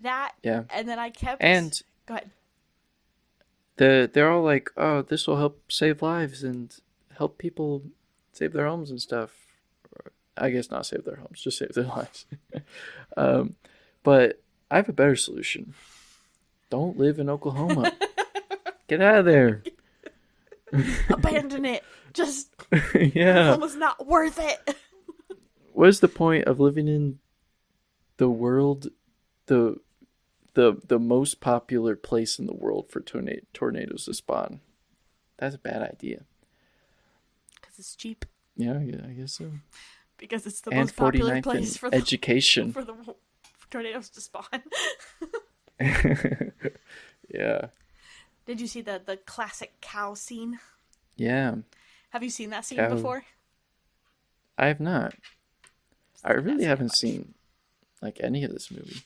Speaker 2: That
Speaker 1: Yeah.
Speaker 2: and then I kept
Speaker 1: And
Speaker 2: go ahead.
Speaker 1: they're all like, oh, this will help save lives and help people save their homes and stuff. I guess not save their homes, just save their lives. But I have a better solution. Don't live in Oklahoma. Get out of there.
Speaker 2: Abandon it. Just
Speaker 1: Yeah.
Speaker 2: almost not worth it.
Speaker 1: What is the point of living in the world, the most popular place in the world for tornadoes to spawn? That's a bad idea.
Speaker 2: Because it's cheap.
Speaker 1: Yeah, I guess so.
Speaker 2: Because it's the
Speaker 1: And
Speaker 2: most popular
Speaker 1: 49th
Speaker 2: place
Speaker 1: in
Speaker 2: for the
Speaker 1: education.
Speaker 2: for tornadoes to spawn.
Speaker 1: Yeah.
Speaker 2: Did you see the classic cow scene?
Speaker 1: Yeah.
Speaker 2: Have you seen that scene
Speaker 1: Cow.
Speaker 2: before?
Speaker 1: I have not. I really
Speaker 2: That's
Speaker 1: haven't
Speaker 2: much.
Speaker 1: seen like any of this movie.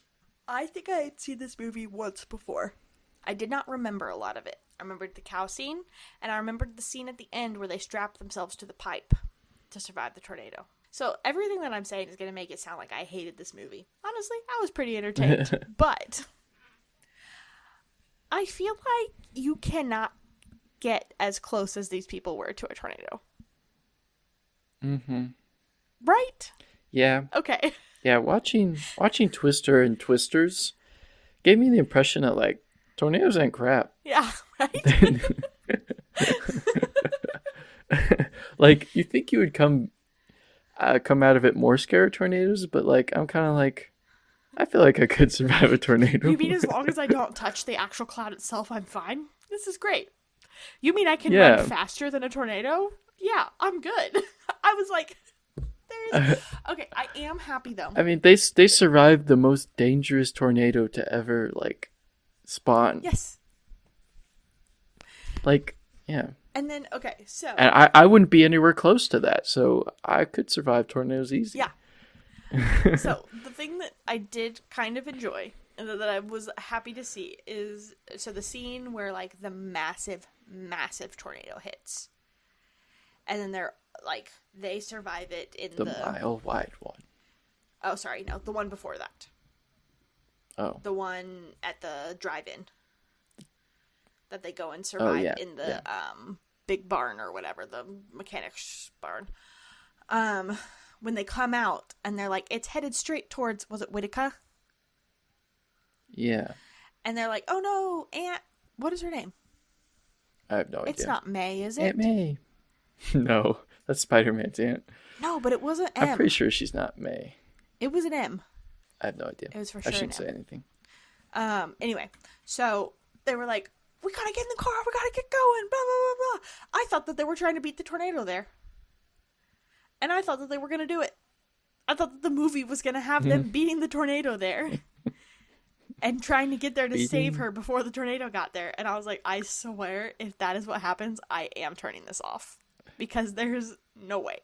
Speaker 2: I think I had seen this movie once before. I did not remember a lot of it. I remembered the cow scene, and I remembered the scene at the end where they strapped themselves to the pipe to survive the tornado. So everything that I'm saying is going to make it sound like I hated this movie. Honestly, I was pretty entertained. But I feel like you cannot get as close as these people were to a tornado.
Speaker 1: Mm-hmm.
Speaker 2: Right?
Speaker 1: Yeah.
Speaker 2: Okay.
Speaker 1: Yeah, watching Twister and Twisters gave me the impression that, like, tornadoes ain't crap.
Speaker 2: Yeah, right?
Speaker 1: Like, you think you would come out of it more scared of tornadoes, but, like, I'm kind of like, I feel like I could survive a tornado.
Speaker 2: You mean as long as I don't touch the actual cloud itself, I'm fine? This is great. You mean I can run faster than a tornado? Yeah, I'm good. I was like, okay, I am happy though.
Speaker 1: I mean, they survived the most dangerous tornado to ever, like, spawn.
Speaker 2: Yes.
Speaker 1: Like, yeah.
Speaker 2: And then, okay, so...
Speaker 1: And I wouldn't be anywhere close to that, so I could survive tornadoes easy.
Speaker 2: Yeah. So, the thing that I did kind of enjoy, and that I was happy to see, is... So, the scene where, like, the massive, massive tornado hits. And then they're, like, they survive it in the...
Speaker 1: mile-wide one.
Speaker 2: Oh, sorry, no, the one before that.
Speaker 1: Oh.
Speaker 2: The one at the drive-in. That they go and survive in the big barn or whatever, the mechanics barn. When they come out and they're like, it's headed straight towards, was it Whitaker?
Speaker 1: Yeah.
Speaker 2: And they're like, oh no, Aunt, what is her name?
Speaker 1: I have no idea.
Speaker 2: It's not May, is it?
Speaker 1: Aunt May. No, that's Spider-Man's aunt.
Speaker 2: No, but it wasn't M.
Speaker 1: I'm pretty sure she's not May.
Speaker 2: It was an M.
Speaker 1: I have no idea.
Speaker 2: It was for sure
Speaker 1: I shouldn't
Speaker 2: an
Speaker 1: say
Speaker 2: M.
Speaker 1: anything.
Speaker 2: Anyway, so they were like, we gotta get in the car, we gotta get going, blah, blah, blah, blah. I thought that they were trying to beat the tornado there. And I thought that they were gonna do it. I thought that the movie was gonna have them beating the tornado there. And trying to get there to save her before the tornado got there. And I was like, I swear, if that is what happens, I am turning this off. Because there's no way.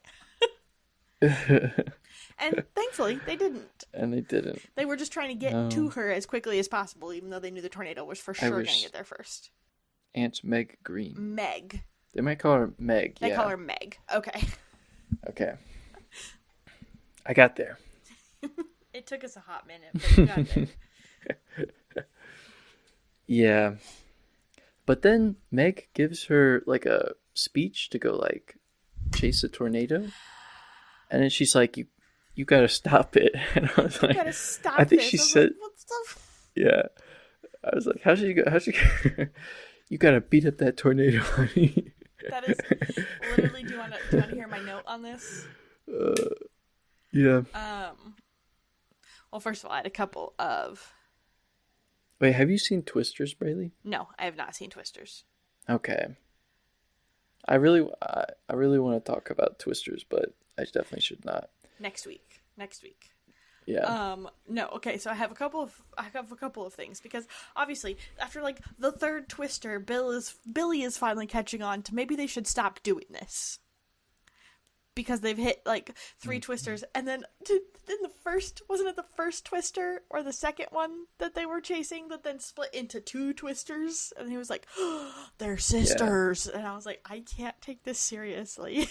Speaker 2: And thankfully, they didn't.
Speaker 1: And they didn't.
Speaker 2: They were just trying to get to her as quickly as possible, even though they knew the tornado was for sure going to get there first.
Speaker 1: Aunt Meg Green.
Speaker 2: Meg.
Speaker 1: They might call her Meg,
Speaker 2: They call her Meg. Okay.
Speaker 1: Okay. I got there.
Speaker 2: It took us a hot minute, but we got there.
Speaker 1: Yeah. But then Meg gives her, like, a speech to go, like, chase a tornado. And then she's like, you gotta stop it. And I was like,
Speaker 2: you gotta stop
Speaker 1: I think
Speaker 2: this.
Speaker 1: she said,
Speaker 2: like, what's the...
Speaker 1: Yeah. I was like, how's she go? You gotta beat up that tornado, honey.
Speaker 2: That is literally, do you want to hear my note on this?
Speaker 1: Yeah.
Speaker 2: Well, first of all, I had a couple of...
Speaker 1: Wait, have you seen Twisters, Braylee?
Speaker 2: No, I have not seen Twisters.
Speaker 1: Okay. I really want to talk about Twisters, but I definitely should not.
Speaker 2: Next week.
Speaker 1: Yeah.
Speaker 2: No, okay, so I have a couple of things, because obviously after like the third Twister, Billy is finally catching on to maybe they should stop doing this. Because they've hit like 3 Twisters, and then the first, wasn't it the first Twister or the second one that they were chasing that then split into 2 Twisters? And he was like, oh, they're sisters. Yeah. And I was like, I can't take this seriously.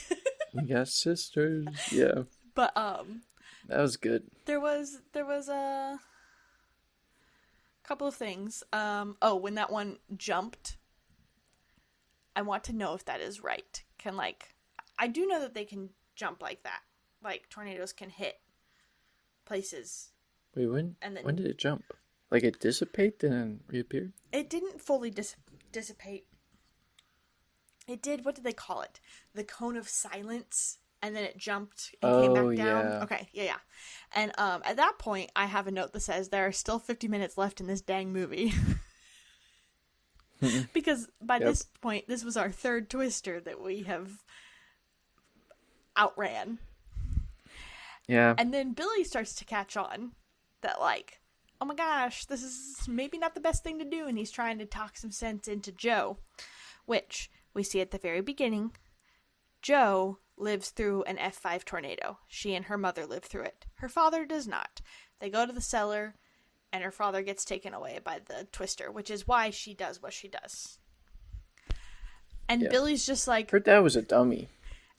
Speaker 1: We got sisters. Yeah.
Speaker 2: But
Speaker 1: that was good.
Speaker 2: There was a couple of things. When that one jumped, I want to know if that is right. I do know that they can jump like that. Like, tornadoes can hit places.
Speaker 1: Wait, when did it jump? Like, it dissipate and then reappear?
Speaker 2: It didn't fully dissipate. It did, what did they call it? The cone of silence, and then it jumped and came back down.
Speaker 1: Yeah.
Speaker 2: Okay, yeah. And at that point, I have a note that says, there are still 50 minutes left in this dang movie. Because by this point, this was our third Twister that we have outran.
Speaker 1: Yeah.
Speaker 2: And then Billy starts to catch on that, like, oh my gosh, this is maybe not the best thing to do, and he's trying to talk some sense into Joe, which we see at the very beginning. Joe lives through an F5 tornado. She and her mother live through it. Her father does not. They go to the cellar, and her father gets taken away by the Twister, which is why she does what she does. And
Speaker 1: Yeah.
Speaker 2: Billy's just like,
Speaker 1: Her dad was a dummy.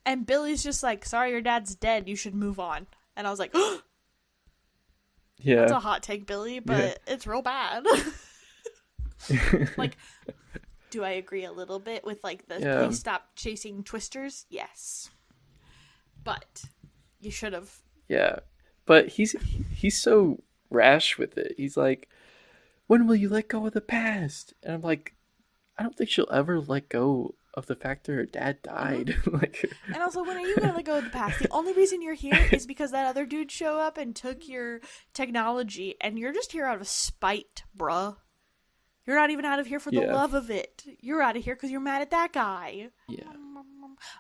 Speaker 2: and Billy's just like, sorry, your dad's dead. You should move on. And I was like, oh,
Speaker 1: Yeah.
Speaker 2: that's a hot take, Billy, but it's real bad. Like, do I agree a little bit with like the please stop chasing Twisters? Yes. But you should have.
Speaker 1: Yeah. But he's so rash with it. He's like, when will you let go of the past? And I'm like, I don't think she'll ever let go of the fact that her dad died. Like,
Speaker 2: and also, when are you gonna let go of the past? The only reason you're here is because that other dude showed up and took your technology, and you're just here out of spite, bruh. You're not even out of here for the love of it. You're out of here because you're mad at that guy.
Speaker 1: Yeah.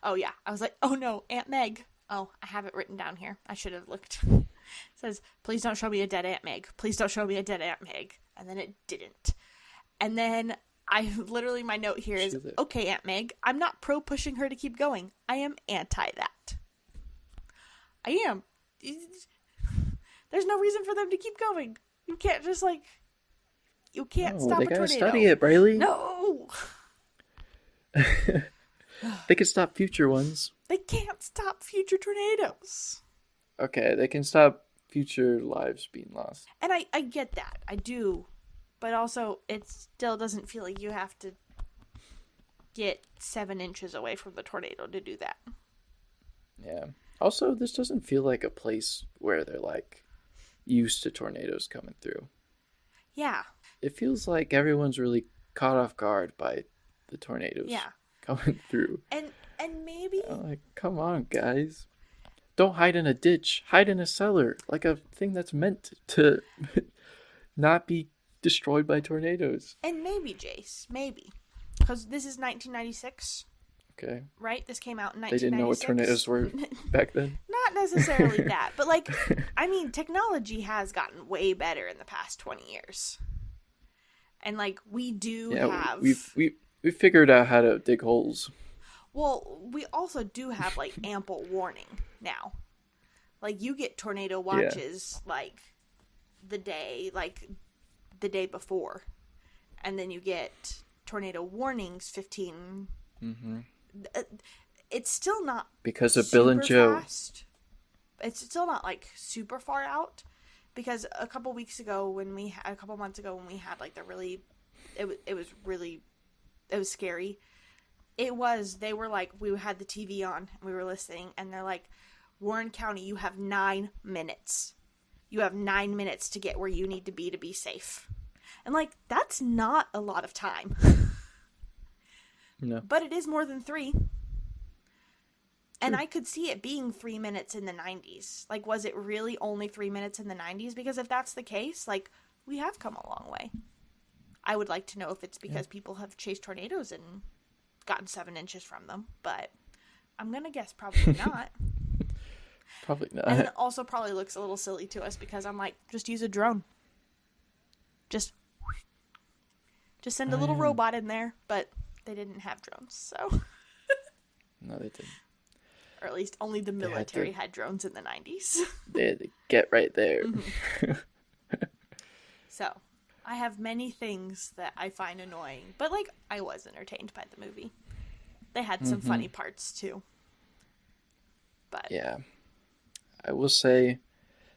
Speaker 2: Oh yeah, I was like, oh no, Aunt Meg. Oh, I have it written down here. I should have looked. It says, please don't show me a dead Aunt Meg. Please don't show me a dead Aunt Meg. And then it didn't. And then I literally, my note here is, okay, Aunt Meg, I'm not pro pushing her to keep going. I am anti that. I am. There's no reason for them to keep going. You can't just like, you can't stop a tornado.
Speaker 1: They gotta study it, Briley.
Speaker 2: No.
Speaker 1: They can stop future ones.
Speaker 2: They can't stop future tornadoes.
Speaker 1: Okay, they can stop future lives being lost.
Speaker 2: And I get that. I do. But also, it still doesn't feel like you have to get 7 inches away from the tornado to do that.
Speaker 1: Yeah. Also, this doesn't feel like a place where they're, like, used to tornadoes coming through.
Speaker 2: Yeah.
Speaker 1: It feels like everyone's really caught off guard by the tornadoes coming through.
Speaker 2: And maybe...
Speaker 1: like, come on, guys. Don't hide in a ditch. Hide in a cellar. Like a thing that's meant to not be destroyed by tornadoes.
Speaker 2: And maybe, Jace. Maybe. Because this is 1996.
Speaker 1: Okay.
Speaker 2: Right? This came out in 1996.
Speaker 1: They didn't know what tornadoes were back then.
Speaker 2: Not necessarily that. But, like, I mean, technology has gotten way better in the past 20 years. And, like, we do have...
Speaker 1: We figured out how to dig holes.
Speaker 2: Well, we also do have, like, ample warning now. Like, you get tornado watches, like, the day before. And then you get tornado warnings 15...
Speaker 1: Mm-hmm.
Speaker 2: It's still not...
Speaker 1: Because of Bill and Joe.
Speaker 2: Fast. It's still not, like, super far out. Because a couple months ago when we had, like, the really... It was scary. They were like, we had the TV on, and we were listening, and they're like, Warren County, you have 9 minutes. You have 9 minutes to get where you need to be safe. And, like, that's not a lot of time.
Speaker 1: No.
Speaker 2: But it is more than 3. And I could see it being 3 minutes in the 90s. Like, was it really only 3 minutes in the 90s? Because if that's the case, like, we have come a long way. I would like to know if it's because people have chased tornadoes and gotten 7 inches from them, but I'm gonna guess probably not.
Speaker 1: Probably not.
Speaker 2: And it also probably looks a little silly to us because I'm like, just use a drone. Just send a little robot in there, but they didn't have drones, so.
Speaker 1: No, they didn't.
Speaker 2: Or at least only the military had drones in the 90s.
Speaker 1: They had to get right there.
Speaker 2: Mm-hmm. So, I have many things that I find annoying, but, like, I was entertained by the movie. They had some funny parts, too. But
Speaker 1: yeah. I will say,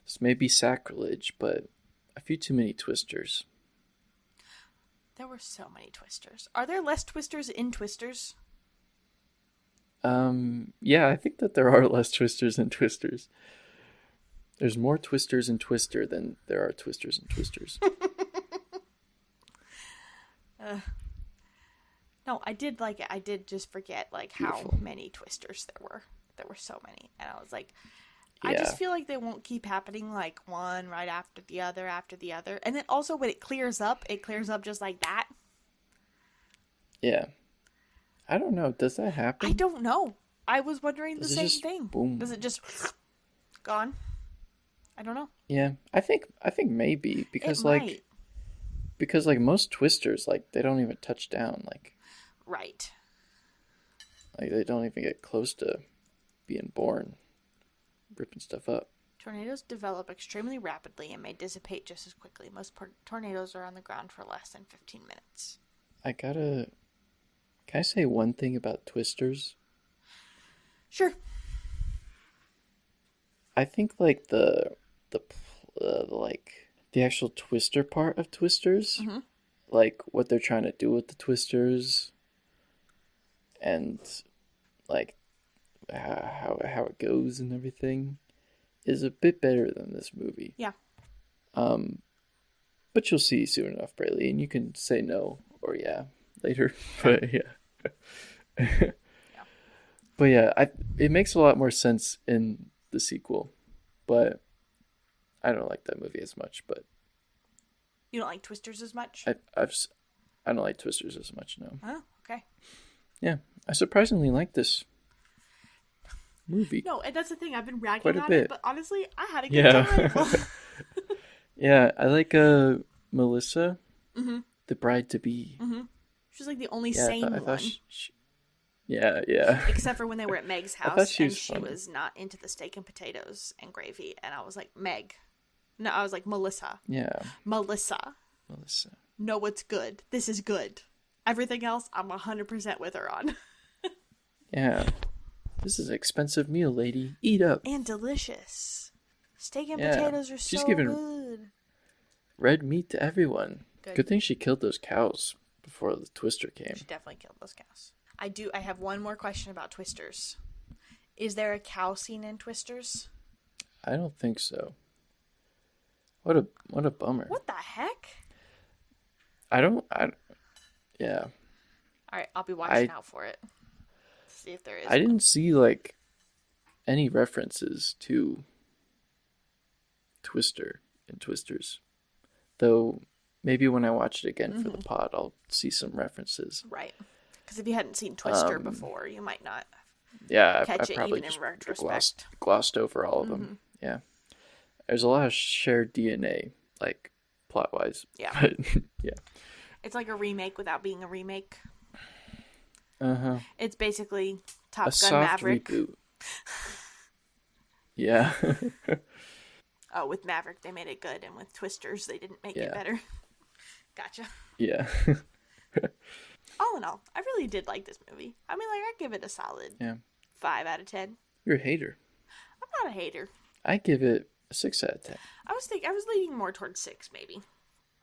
Speaker 1: this may be sacrilege, but a few too many twisters.
Speaker 2: There were so many twisters. Are there less twisters in Twisters?
Speaker 1: Yeah, I think that there are less twisters in Twisters. There's more twisters in Twister than there are twisters in Twisters.
Speaker 2: No, I did like it. I did just forget like how many twisters there were. There were so many, and I was like, I just feel like they won't keep happening like one right after the other, and then also when it clears up just like that.
Speaker 1: Yeah, I don't know. Does that happen?
Speaker 2: I don't know. I was wondering the same thing.
Speaker 1: Boom.
Speaker 2: Does it just gone? I don't know.
Speaker 1: Yeah, I think maybe because because most twisters they don't even touch down
Speaker 2: right.
Speaker 1: Like they don't even get close to being born, ripping stuff up.
Speaker 2: Tornadoes develop extremely rapidly and may dissipate just as quickly. Most tornadoes are on the ground for less than 15 minutes.
Speaker 1: Can I say one thing about Twisters?
Speaker 2: Sure.
Speaker 1: I think like the actual Twister part of Twisters, like what they're trying to do with the Twisters, and like how it goes and everything, is a bit better than this movie.
Speaker 2: Yeah.
Speaker 1: But you'll see soon enough, Braylee, and you can say no or yeah later. But yeah. But yeah, it makes a lot more sense in the sequel, but I don't like that movie as much. But
Speaker 2: you don't like Twisters as much?
Speaker 1: I don't like Twisters as much. No.
Speaker 2: Oh, okay.
Speaker 1: Yeah, I surprisingly like this movie.
Speaker 2: No, and that's the thing. I've been ragging
Speaker 1: Quite a
Speaker 2: on
Speaker 1: bit.
Speaker 2: it, but honestly, I had a good time.
Speaker 1: Yeah, I like Melissa, the bride to be.
Speaker 2: She's like the only sane one.
Speaker 1: Yeah.
Speaker 2: Except for when they were at Meg's
Speaker 1: I thought
Speaker 2: house
Speaker 1: she
Speaker 2: and
Speaker 1: was
Speaker 2: she
Speaker 1: funny.
Speaker 2: was not into the steak and potatoes and gravy. And I was like, Meg. No, I was like, Melissa.
Speaker 1: Yeah,
Speaker 2: Melissa.
Speaker 1: Melissa.
Speaker 2: No, it's good. This is good. Everything else, I'm 100% with her on.
Speaker 1: Yeah. This is an expensive meal, lady. Eat up.
Speaker 2: And delicious. Steak and
Speaker 1: Yeah.
Speaker 2: potatoes are
Speaker 1: She's
Speaker 2: so
Speaker 1: giving
Speaker 2: good.
Speaker 1: red meat to everyone.
Speaker 2: Good.
Speaker 1: Good thing she killed those cows before the Twister came.
Speaker 2: She definitely killed those cows. I have one more question about Twisters. Is there a cow scene in Twisters?
Speaker 1: I don't think so. What a bummer.
Speaker 2: What the heck?
Speaker 1: Yeah.
Speaker 2: Alright, I'll be watching out for it. See if there is
Speaker 1: I didn't see like any references to Twister and Twisters. Though maybe when I watch it again for the pod I'll see some references.
Speaker 2: Right. Because if you hadn't seen Twister before, you might not
Speaker 1: Yeah,
Speaker 2: catch
Speaker 1: I
Speaker 2: it
Speaker 1: probably
Speaker 2: even in
Speaker 1: just
Speaker 2: retrospect.
Speaker 1: glossed over all of them. Yeah. There's a lot of shared DNA, like plot wise.
Speaker 2: Yeah.
Speaker 1: But, yeah.
Speaker 2: It's like a remake without being a remake.
Speaker 1: Uh-huh.
Speaker 2: It's basically Top
Speaker 1: A
Speaker 2: Gun
Speaker 1: soft
Speaker 2: Maverick.
Speaker 1: reboot. Yeah.
Speaker 2: Oh, with Maverick they made it good, and with Twisters they didn't make it
Speaker 1: Yeah.
Speaker 2: better. Gotcha.
Speaker 1: Yeah.
Speaker 2: All in all, I really did like this movie. I mean, like, I'd give it a solid 5 out of 10.
Speaker 1: You're a hater.
Speaker 2: I'm not a hater.
Speaker 1: I give it a 6 out of 10.
Speaker 2: I was leaning more towards 6, maybe.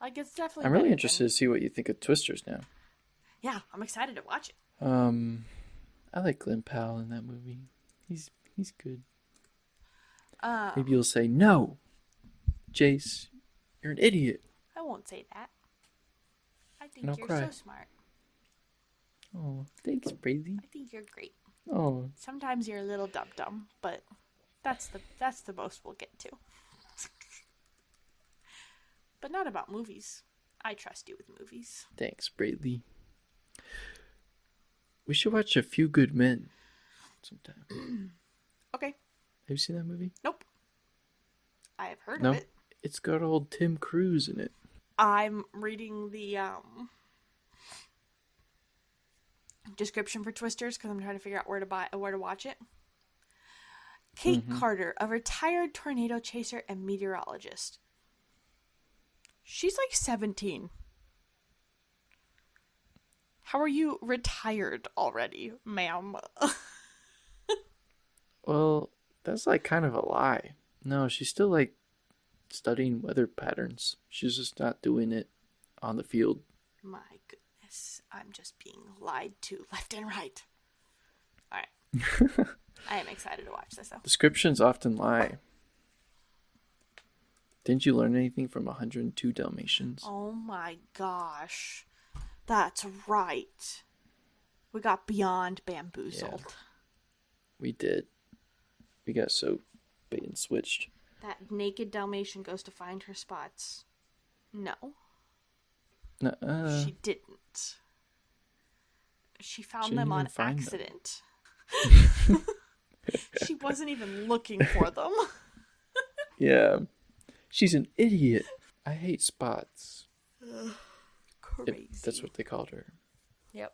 Speaker 2: Like, it's definitely
Speaker 1: I'm really
Speaker 2: better
Speaker 1: interested
Speaker 2: than-
Speaker 1: to see what you think of Twisters now.
Speaker 2: Yeah, I'm excited to watch it.
Speaker 1: I like Glenn Powell in that movie. He's good. Maybe you'll say, no, Jace, you're an idiot.
Speaker 2: I won't say that. I think
Speaker 1: And I'll
Speaker 2: you're
Speaker 1: cry.
Speaker 2: so smart.
Speaker 1: Oh, thanks, Brady.
Speaker 2: I think you're great.
Speaker 1: Oh,
Speaker 2: Sometimes you're a little dumb, but that's the most we'll get to. But not about movies. I trust you with movies.
Speaker 1: thanks, Brady. We should watch A Few Good Men sometime.
Speaker 2: Okay.
Speaker 1: Have you seen that movie?
Speaker 2: Nope. I have heard
Speaker 1: No.
Speaker 2: of it.
Speaker 1: It's got old Tim Cruise in it.
Speaker 2: I'm reading the description for Twisters because I'm trying to figure out where to watch it. Kate Carter, a retired tornado chaser and meteorologist. She's like 17. How are you retired already, ma'am?
Speaker 1: Well, that's like kind of a lie. No, she's still like studying weather patterns. She's just not doing it on the field.
Speaker 2: My goodness. I'm just being lied to left and right. Alright. I am excited to watch this though.
Speaker 1: Descriptions often lie. Didn't you learn anything from 102 Dalmatians?
Speaker 2: Oh my gosh. That's right. We got beyond bamboozled.
Speaker 1: We did. We got so bait and switched.
Speaker 2: That naked Dalmatian goes to find her spots. No,
Speaker 1: Nuh-uh.
Speaker 2: she didn't. She found
Speaker 1: She didn't
Speaker 2: them
Speaker 1: even
Speaker 2: on
Speaker 1: find them.
Speaker 2: accident. She wasn't even looking for them.
Speaker 1: Yeah. She's an idiot. I hate spots.
Speaker 2: Crazy.
Speaker 1: That's what they called her.
Speaker 2: Yep.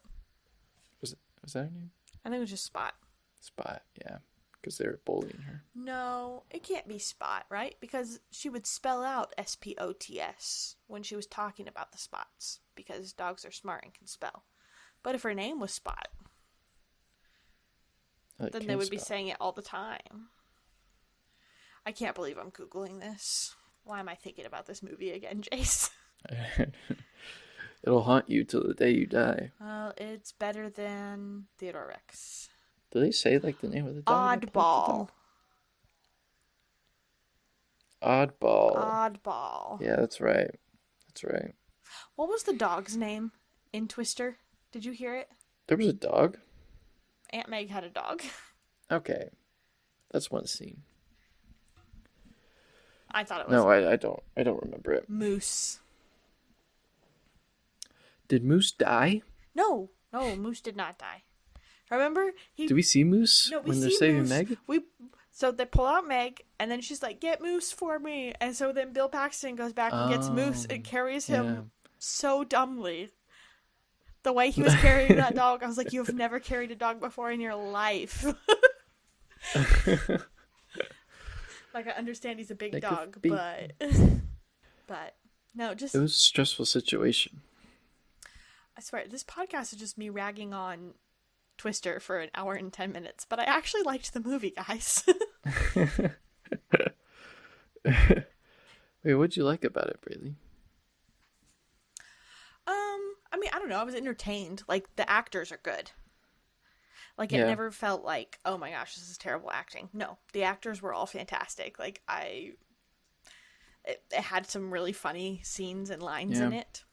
Speaker 1: Was that her name?
Speaker 2: I think it was just Spot.
Speaker 1: Spot, yeah. because they were bullying her.
Speaker 2: No, it can't be Spot, right? Because she would spell out SPOTS when she was talking about the spots, because dogs are smart and can spell. But if her name was Spot, then they would be saying it all the time. I can't believe I'm Googling this. Why am I thinking about this movie again, Jace?
Speaker 1: It'll haunt you till the day you die.
Speaker 2: Well, it's better than Theodore Rex.
Speaker 1: Do they say like the name of the dog?
Speaker 2: Oddball. Oddball.
Speaker 1: Yeah, that's right. That's right.
Speaker 2: What was the dog's name in Twister? Did you hear it?
Speaker 1: There was a dog?
Speaker 2: Aunt Meg had a dog.
Speaker 1: Okay. That's one scene.
Speaker 2: I thought it was...
Speaker 1: No, I don't remember it.
Speaker 2: Moose.
Speaker 1: Did Moose die?
Speaker 2: No, Moose did not die. Remember?
Speaker 1: Do we see Moose when they're saving
Speaker 2: Moose.
Speaker 1: Meg?
Speaker 2: So they pull out Meg, and then she's like, "Get Moose for me." And so then Bill Paxton goes back and gets Moose and carries him so dumbly. The way he was carrying that dog, I was like, "You've never carried a dog before in your life." Like, I understand he's a big dog, but no, just...
Speaker 1: It was a stressful situation.
Speaker 2: I swear, this podcast is just me ragging on Twister for an hour and 10 minutes, but I actually liked the movie, guys.
Speaker 1: Wait, what'd you like about it, Braylee?
Speaker 2: I mean, I don't know. I was entertained. Like, the actors are good. Like, it never felt like, oh my gosh, this is terrible acting. No, the actors were all fantastic. Like, it had some really funny scenes and lines in it.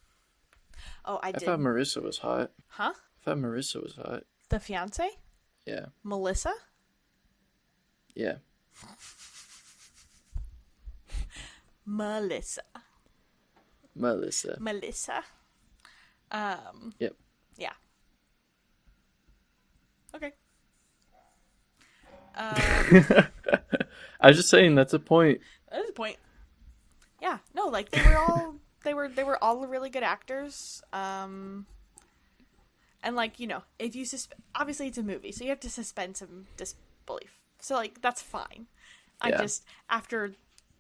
Speaker 2: Oh, I did.
Speaker 1: I thought Marissa was hot.
Speaker 2: Huh?
Speaker 1: I thought Marissa was hot.
Speaker 2: The fiance?
Speaker 1: Yeah.
Speaker 2: Melissa?
Speaker 1: Yeah.
Speaker 2: Melissa.
Speaker 1: Yep.
Speaker 2: Yeah. Okay.
Speaker 1: I was just saying that's a point.
Speaker 2: That is a point. Yeah. No, like they were all all really good actors. And like, you know, if you obviously it's a movie, so you have to suspend some disbelief. So like that's fine. I just after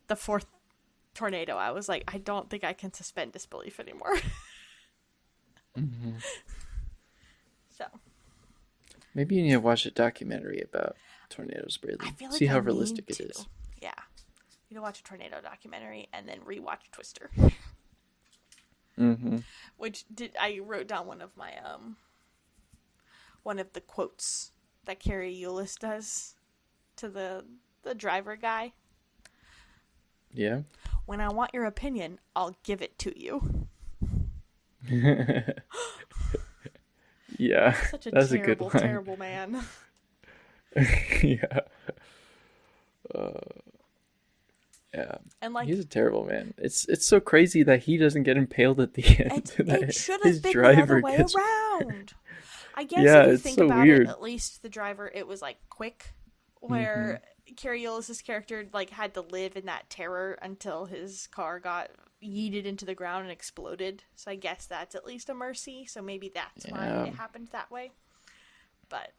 Speaker 2: the fourth tornado, I was like, I don't think I can suspend disbelief anymore.
Speaker 1: Mm-hmm.
Speaker 2: So
Speaker 1: maybe you need to watch a documentary about tornadoes, Braylee.
Speaker 2: I feel like
Speaker 1: see how
Speaker 2: I
Speaker 1: realistic
Speaker 2: need
Speaker 1: it is.
Speaker 2: Yeah. You know, watch a tornado documentary and then rewatch Twister.
Speaker 1: Mm-hmm.
Speaker 2: I wrote down one of my one of the quotes that Carrie Eulis does to the driver guy.
Speaker 1: Yeah.
Speaker 2: When I want your opinion, I'll give it to you.
Speaker 1: Yeah.
Speaker 2: Such a
Speaker 1: that's
Speaker 2: terrible,
Speaker 1: a good line.
Speaker 2: terrible man.
Speaker 1: Yeah. Yeah.
Speaker 2: And like
Speaker 1: he's a terrible man. It's so crazy that he doesn't get impaled at the end.
Speaker 2: It should have been the other way around. I guess if you think
Speaker 1: so
Speaker 2: about
Speaker 1: weird.
Speaker 2: it, at least the driver, it was like quick, where Carrie Ellis' character like had to live in that terror until his car got yeeted into the ground and exploded. So I guess that's at least a mercy. So maybe that's why it happened that way. But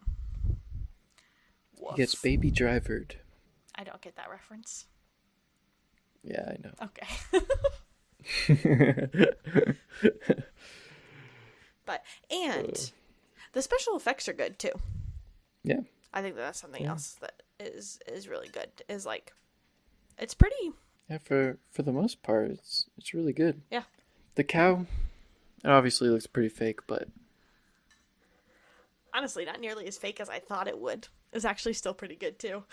Speaker 2: woof.
Speaker 1: He gets baby drivered.
Speaker 2: I don't get that reference.
Speaker 1: Yeah, I know.
Speaker 2: Okay. But the special effects are good too.
Speaker 1: Yeah.
Speaker 2: I think that's something else that is really good. Is like, it's pretty.
Speaker 1: Yeah, for the most part, it's really good.
Speaker 2: Yeah.
Speaker 1: The cow, it obviously looks pretty fake, but
Speaker 2: honestly, not nearly as fake as I thought it would. It's actually still pretty good too.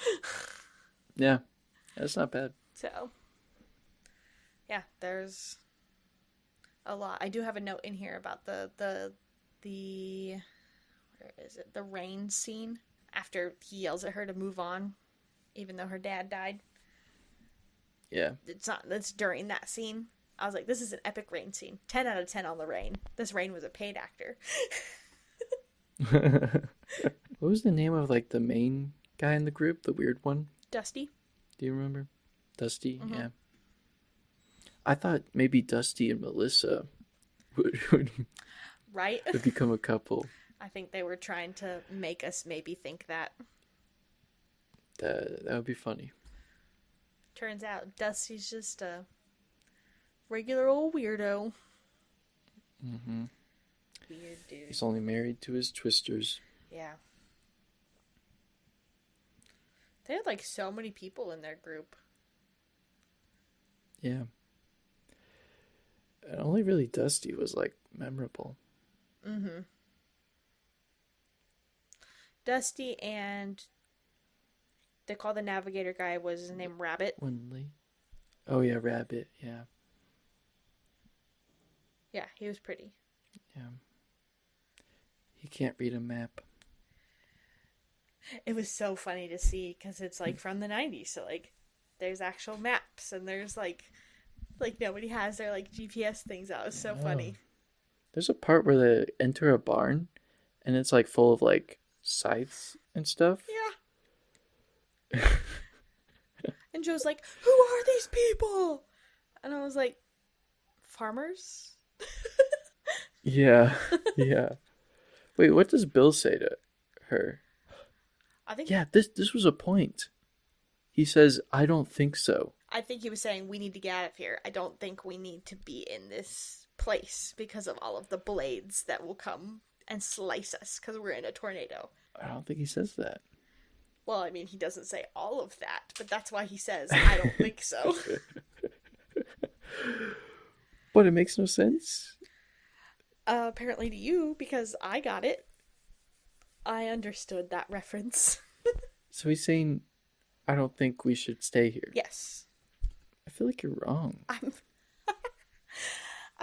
Speaker 1: yeah, that's not bad.
Speaker 2: So, yeah, there's a lot. I do have a note in here about the where is it? The rain scene after he yells at her to move on, even though her dad died.
Speaker 1: Yeah.
Speaker 2: It's during that scene. I was like, this is an epic rain scene. 10 out of 10 on the rain. This rain was a paid actor.
Speaker 1: What was the name of like the main guy in the group? The weird one?
Speaker 2: Dusty.
Speaker 1: Do you remember? Dusty?
Speaker 2: Mm-hmm.
Speaker 1: Yeah. I thought maybe Dusty and Melissa would
Speaker 2: right?
Speaker 1: would become a couple.
Speaker 2: I think they were trying to make us maybe think that.
Speaker 1: That would be funny.
Speaker 2: Turns out Dusty's just a regular old weirdo.
Speaker 1: Mm-hmm.
Speaker 2: Weird dude.
Speaker 1: He's only married to his twisters.
Speaker 2: Yeah. They had like so many people in their group.
Speaker 1: Yeah. And only really Dusty was like memorable.
Speaker 2: Mm-hmm. Dusty and they call the navigator guy, was his name Rabbit?
Speaker 1: Winley. Oh yeah, Rabbit, yeah.
Speaker 2: Yeah, he was pretty.
Speaker 1: Yeah. He can't read a map.
Speaker 2: It was so funny to see because it's like from the 90s, so like there's actual maps and there's like nobody has their like GPS things out. It was so funny.
Speaker 1: There's a part where they enter a barn and it's like full of like scythes and stuff.
Speaker 2: Yeah. And Joe's like, "Who are these people?" And I was like, "Farmers?"
Speaker 1: Yeah. Yeah. Wait, what does Bill say to her?
Speaker 2: I think
Speaker 1: Yeah, this was a point. He says, "I don't think so."
Speaker 2: I think he was saying we need to get out of here. I don't think we need to be in this place because of all of the blades that will come and slice us because we're in a tornado.
Speaker 1: I don't think he says that.
Speaker 2: Well, I mean, he doesn't say all of that, but that's why he says, "I don't think so."
Speaker 1: But it makes no sense.
Speaker 2: Apparently to you, because I got it. I understood that reference.
Speaker 1: So he's saying, "I don't think we should stay here."
Speaker 2: Yes.
Speaker 1: I feel like you're wrong.
Speaker 2: I'm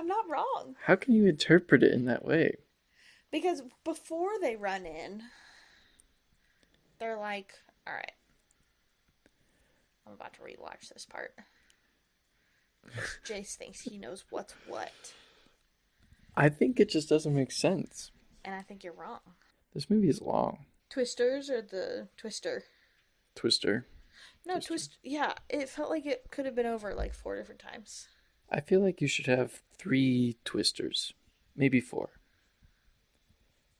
Speaker 2: not wrong.
Speaker 1: How can you interpret it in that way?
Speaker 2: Because before they run in, they're like, all right, I'm about to rewatch this part. Jace thinks he knows what's what.
Speaker 1: I think it just doesn't make sense.
Speaker 2: And I think you're wrong.
Speaker 1: This movie is long.
Speaker 2: Twisters or the Twister?
Speaker 1: Twister.
Speaker 2: No, yeah, it felt like it could have been over like 4 different times.
Speaker 1: I feel like you should have 3 twisters. Maybe 4.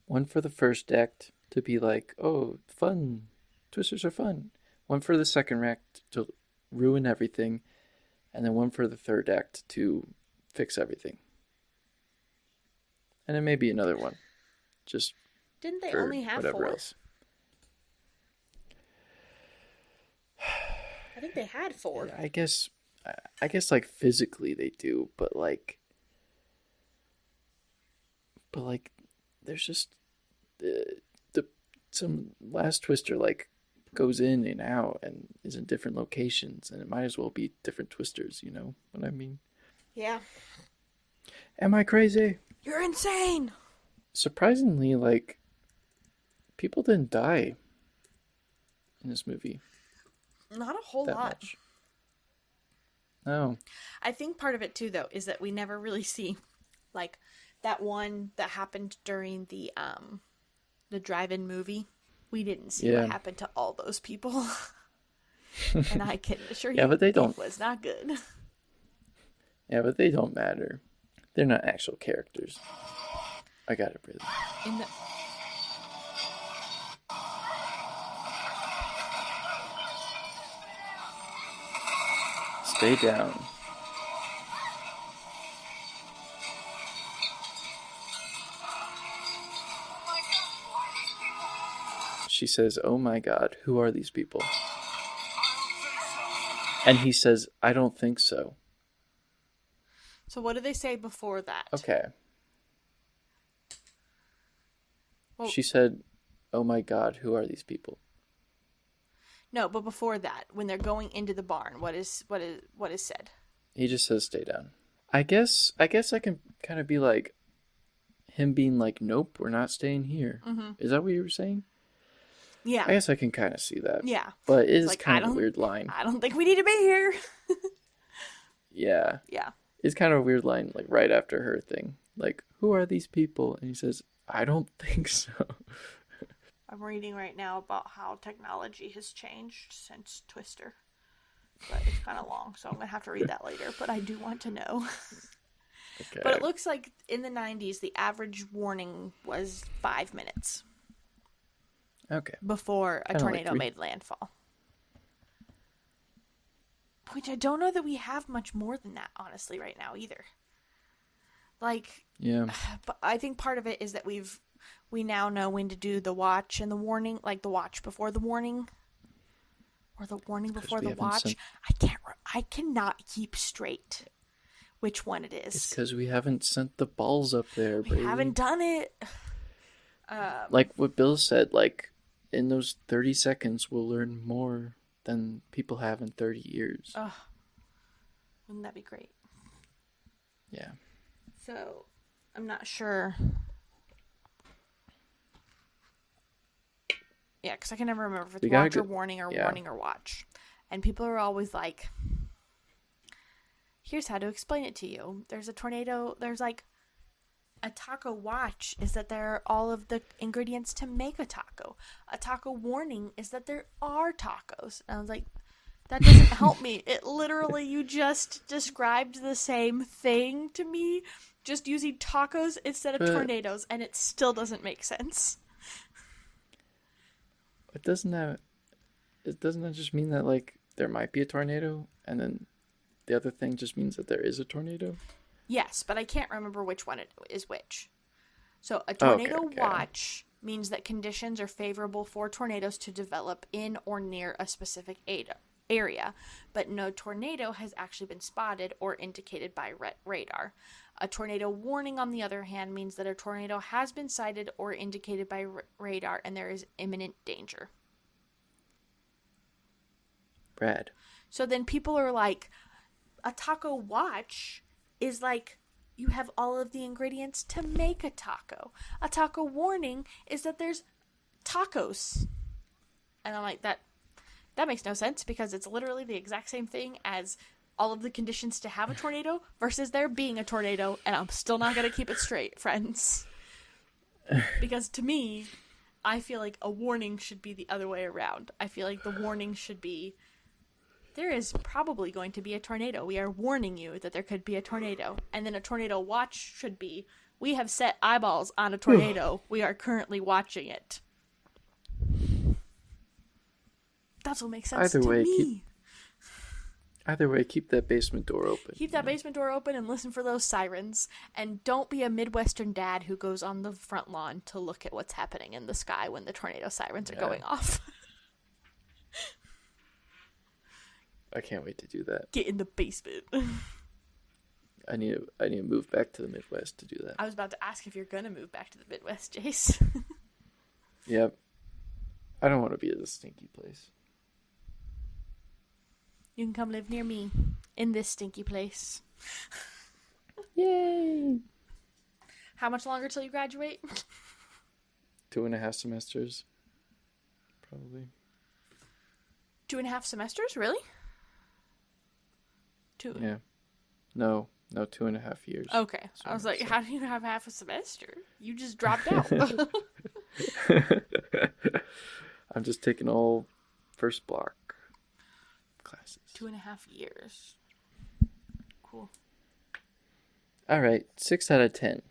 Speaker 1: One for the first act to be like, oh, fun. Twisters are fun. One for the second act to ruin everything. And then one for the third act to fix everything. And then maybe another one. Just
Speaker 2: Didn't they
Speaker 1: for
Speaker 2: only have
Speaker 1: whatever
Speaker 2: 4?
Speaker 1: else.
Speaker 2: I think they had 4.
Speaker 1: I guess like physically they do, but like there's just some last twister like goes in and out and is in different locations, and it might as well be different twisters, you know what I mean?
Speaker 2: Yeah.
Speaker 1: Am I crazy?
Speaker 2: You're insane!
Speaker 1: Surprisingly, like, people didn't die in this movie.
Speaker 2: Not a whole
Speaker 1: that
Speaker 2: lot.
Speaker 1: much. No.
Speaker 2: I think part of it too, though, is that we never really see, like, that one that happened during the drive-in movie. We didn't see what happened to all those people, and I can assure you,
Speaker 1: but they don't.
Speaker 2: It was not good.
Speaker 1: Yeah, but they don't matter. They're not actual characters. I gotta breathe.
Speaker 2: In the
Speaker 1: Stay down. She says, "Oh my God, who are these people?" And he says, "I don't think so."
Speaker 2: So what do they say before that?
Speaker 1: Okay.
Speaker 2: Well,
Speaker 1: She said, "Oh my God, who are these people?"
Speaker 2: no, but before that, when they're going into the barn, what is said?
Speaker 1: He just says, "Stay down." I guess I can kind of be like him being like, "Nope, we're not staying here."
Speaker 2: Mm-hmm.
Speaker 1: Is that what you were saying?
Speaker 2: Yeah.
Speaker 1: I guess I can kind of see that.
Speaker 2: Yeah.
Speaker 1: But it is
Speaker 2: like,
Speaker 1: kind of a weird line.
Speaker 2: I don't think we need to be here.
Speaker 1: Yeah.
Speaker 2: Yeah.
Speaker 1: It's kind of a weird line, like right after her thing. Like, who are these people? And he says, "I don't think so."
Speaker 2: I'm reading right now about how technology has changed since Twister. But it's kind of long, so I'm going to have to read that later. But I do want to know.
Speaker 1: Okay.
Speaker 2: But it looks like in the 90s, the average warning was 5 minutes
Speaker 1: Okay.
Speaker 2: before a
Speaker 1: Kinda like
Speaker 2: tornado
Speaker 1: 3.
Speaker 2: made landfall. Which I don't know that we have much more than that, honestly, right now either. Like,
Speaker 1: Yeah.
Speaker 2: but I think part of it is that we now know when to do the watch and the warning, like the watch before the warning, or the warning before the watch. I cannot keep straight which one it is.
Speaker 1: It's because we haven't sent the balls up there,
Speaker 2: We
Speaker 1: Brady.
Speaker 2: haven't done it.
Speaker 1: Like what Bill said, like, in those 30 seconds, we'll learn more than people have in 30 years.
Speaker 2: Ugh. Wouldn't that be great?
Speaker 1: Yeah.
Speaker 2: So, I'm not sure. Yeah, because I can never remember if it's
Speaker 1: We gotta
Speaker 2: watch or
Speaker 1: go-
Speaker 2: warning or
Speaker 1: yeah.
Speaker 2: warning or watch. And people are always like, here's how to explain it to you. There's a tornado. There's like a taco watch is that there are all of the ingredients to make a taco. A taco warning is that there are tacos. And I was like, that doesn't help me. It literally, you just described the same thing to me, just using tacos instead of
Speaker 1: But-
Speaker 2: tornadoes, and it still doesn't make sense.
Speaker 1: But doesn't that just mean that, like, there might be a tornado, and then the other thing just means that there is a tornado?
Speaker 2: Yes, but I can't remember which one it is which. So a
Speaker 1: Okay,
Speaker 2: tornado
Speaker 1: okay.
Speaker 2: watch means that conditions are favorable for tornadoes to develop in or near a specific area, but no tornado has actually been spotted or indicated by radar. A tornado warning, on the other hand, means that a tornado has been sighted or indicated by radar and there is imminent danger.
Speaker 1: Brad.
Speaker 2: So then people are like, a taco watch is like you have all of the ingredients to make a taco. A taco warning is that there's tacos. And I'm like, that makes no sense because it's literally the exact same thing as all of the conditions to have a tornado versus there being a tornado, and I'm still not going to keep it straight, friends. Because to me, I feel like a warning should be the other way around. I feel like the warning should be, there is probably going to be a tornado. We are warning you that there could be a tornado. And then a tornado watch should be, we have set eyeballs on a tornado. We are currently watching it. That's what makes sense
Speaker 1: Either
Speaker 2: to
Speaker 1: way,
Speaker 2: me.
Speaker 1: Either way, keep that basement door open.
Speaker 2: Keep that basement door open and listen for those sirens. And don't be a Midwestern dad who goes on the front lawn to look at what's happening in the sky when the tornado sirens are going off.
Speaker 1: I can't wait to do that.
Speaker 2: Get in the basement.
Speaker 1: I need to move back to the Midwest to do that.
Speaker 2: I was about to ask if you're going to move back to the Midwest, Jace.
Speaker 1: Yep. I don't want to be at a stinky place.
Speaker 2: You can come live near me in this stinky place.
Speaker 1: Yay!
Speaker 2: How much longer till you graduate?
Speaker 1: 2.5 semesters. Probably.
Speaker 2: 2.5 semesters? Really? Two.
Speaker 1: Yeah. No, 2.5 years.
Speaker 2: Okay. I was like, how do you have half a semester? You just dropped out.
Speaker 1: I'm just taking all first block classes.
Speaker 2: 2.5 years. Cool.
Speaker 1: All right, 6 out of 10.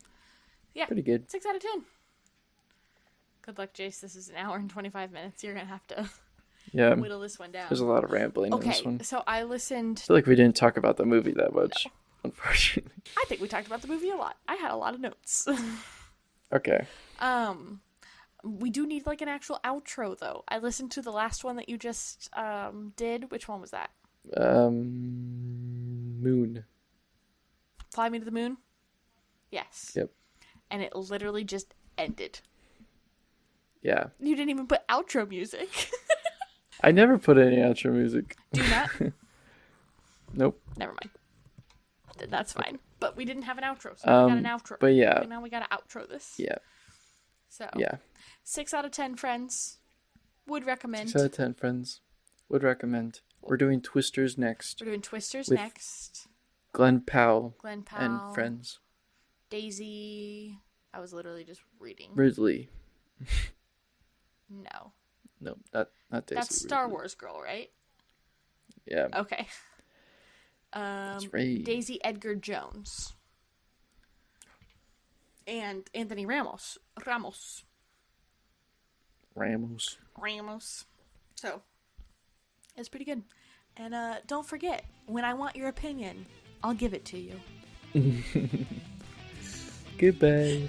Speaker 2: Yeah.
Speaker 1: Pretty good.
Speaker 2: 6 out of 10. Good luck, Jace. This is an hour and 25 minutes. You're going to have to
Speaker 1: Yeah,
Speaker 2: whittle this one down.
Speaker 1: there's a lot of rambling in this one.
Speaker 2: Okay, so I listened.
Speaker 1: I feel like we didn't talk about the movie that much, unfortunately.
Speaker 2: I think we talked about the movie a lot. I had a lot of notes.
Speaker 1: Okay.
Speaker 2: We do need like an actual outro though. I listened to the last one that you just did. Which one was that?
Speaker 1: Moon.
Speaker 2: Fly Me to the Moon? Yes.
Speaker 1: Yep.
Speaker 2: And it literally just ended.
Speaker 1: Yeah.
Speaker 2: You didn't even put outro music.
Speaker 1: I never put any outro music.
Speaker 2: Do not?
Speaker 1: Nope.
Speaker 2: Never mind. That's fine. But we didn't have an outro, so we got an outro.
Speaker 1: But yeah.
Speaker 2: And now we gotta outro this.
Speaker 1: Yeah.
Speaker 2: So
Speaker 1: Yeah.
Speaker 2: 6 out of 10 friends. Would recommend.
Speaker 1: 6 out of 10, friends. Would recommend. We're doing Twisters next.
Speaker 2: We're doing Twisters
Speaker 1: With
Speaker 2: next.
Speaker 1: Glenn Powell
Speaker 2: Glenn Powell.
Speaker 1: and friends.
Speaker 2: Daisy. I was literally just reading.
Speaker 1: Ridley.
Speaker 2: No.
Speaker 1: No, not Daisy.
Speaker 2: That's Star
Speaker 1: Ridley.
Speaker 2: Wars girl, right?
Speaker 1: Yeah.
Speaker 2: Okay.
Speaker 1: That's right.
Speaker 2: Daisy Edgar Jones. And Anthony Ramos.
Speaker 1: Ramos.
Speaker 2: So, it's pretty good. And don't forget, when I want your opinion, I'll give it to you.
Speaker 1: Goodbye.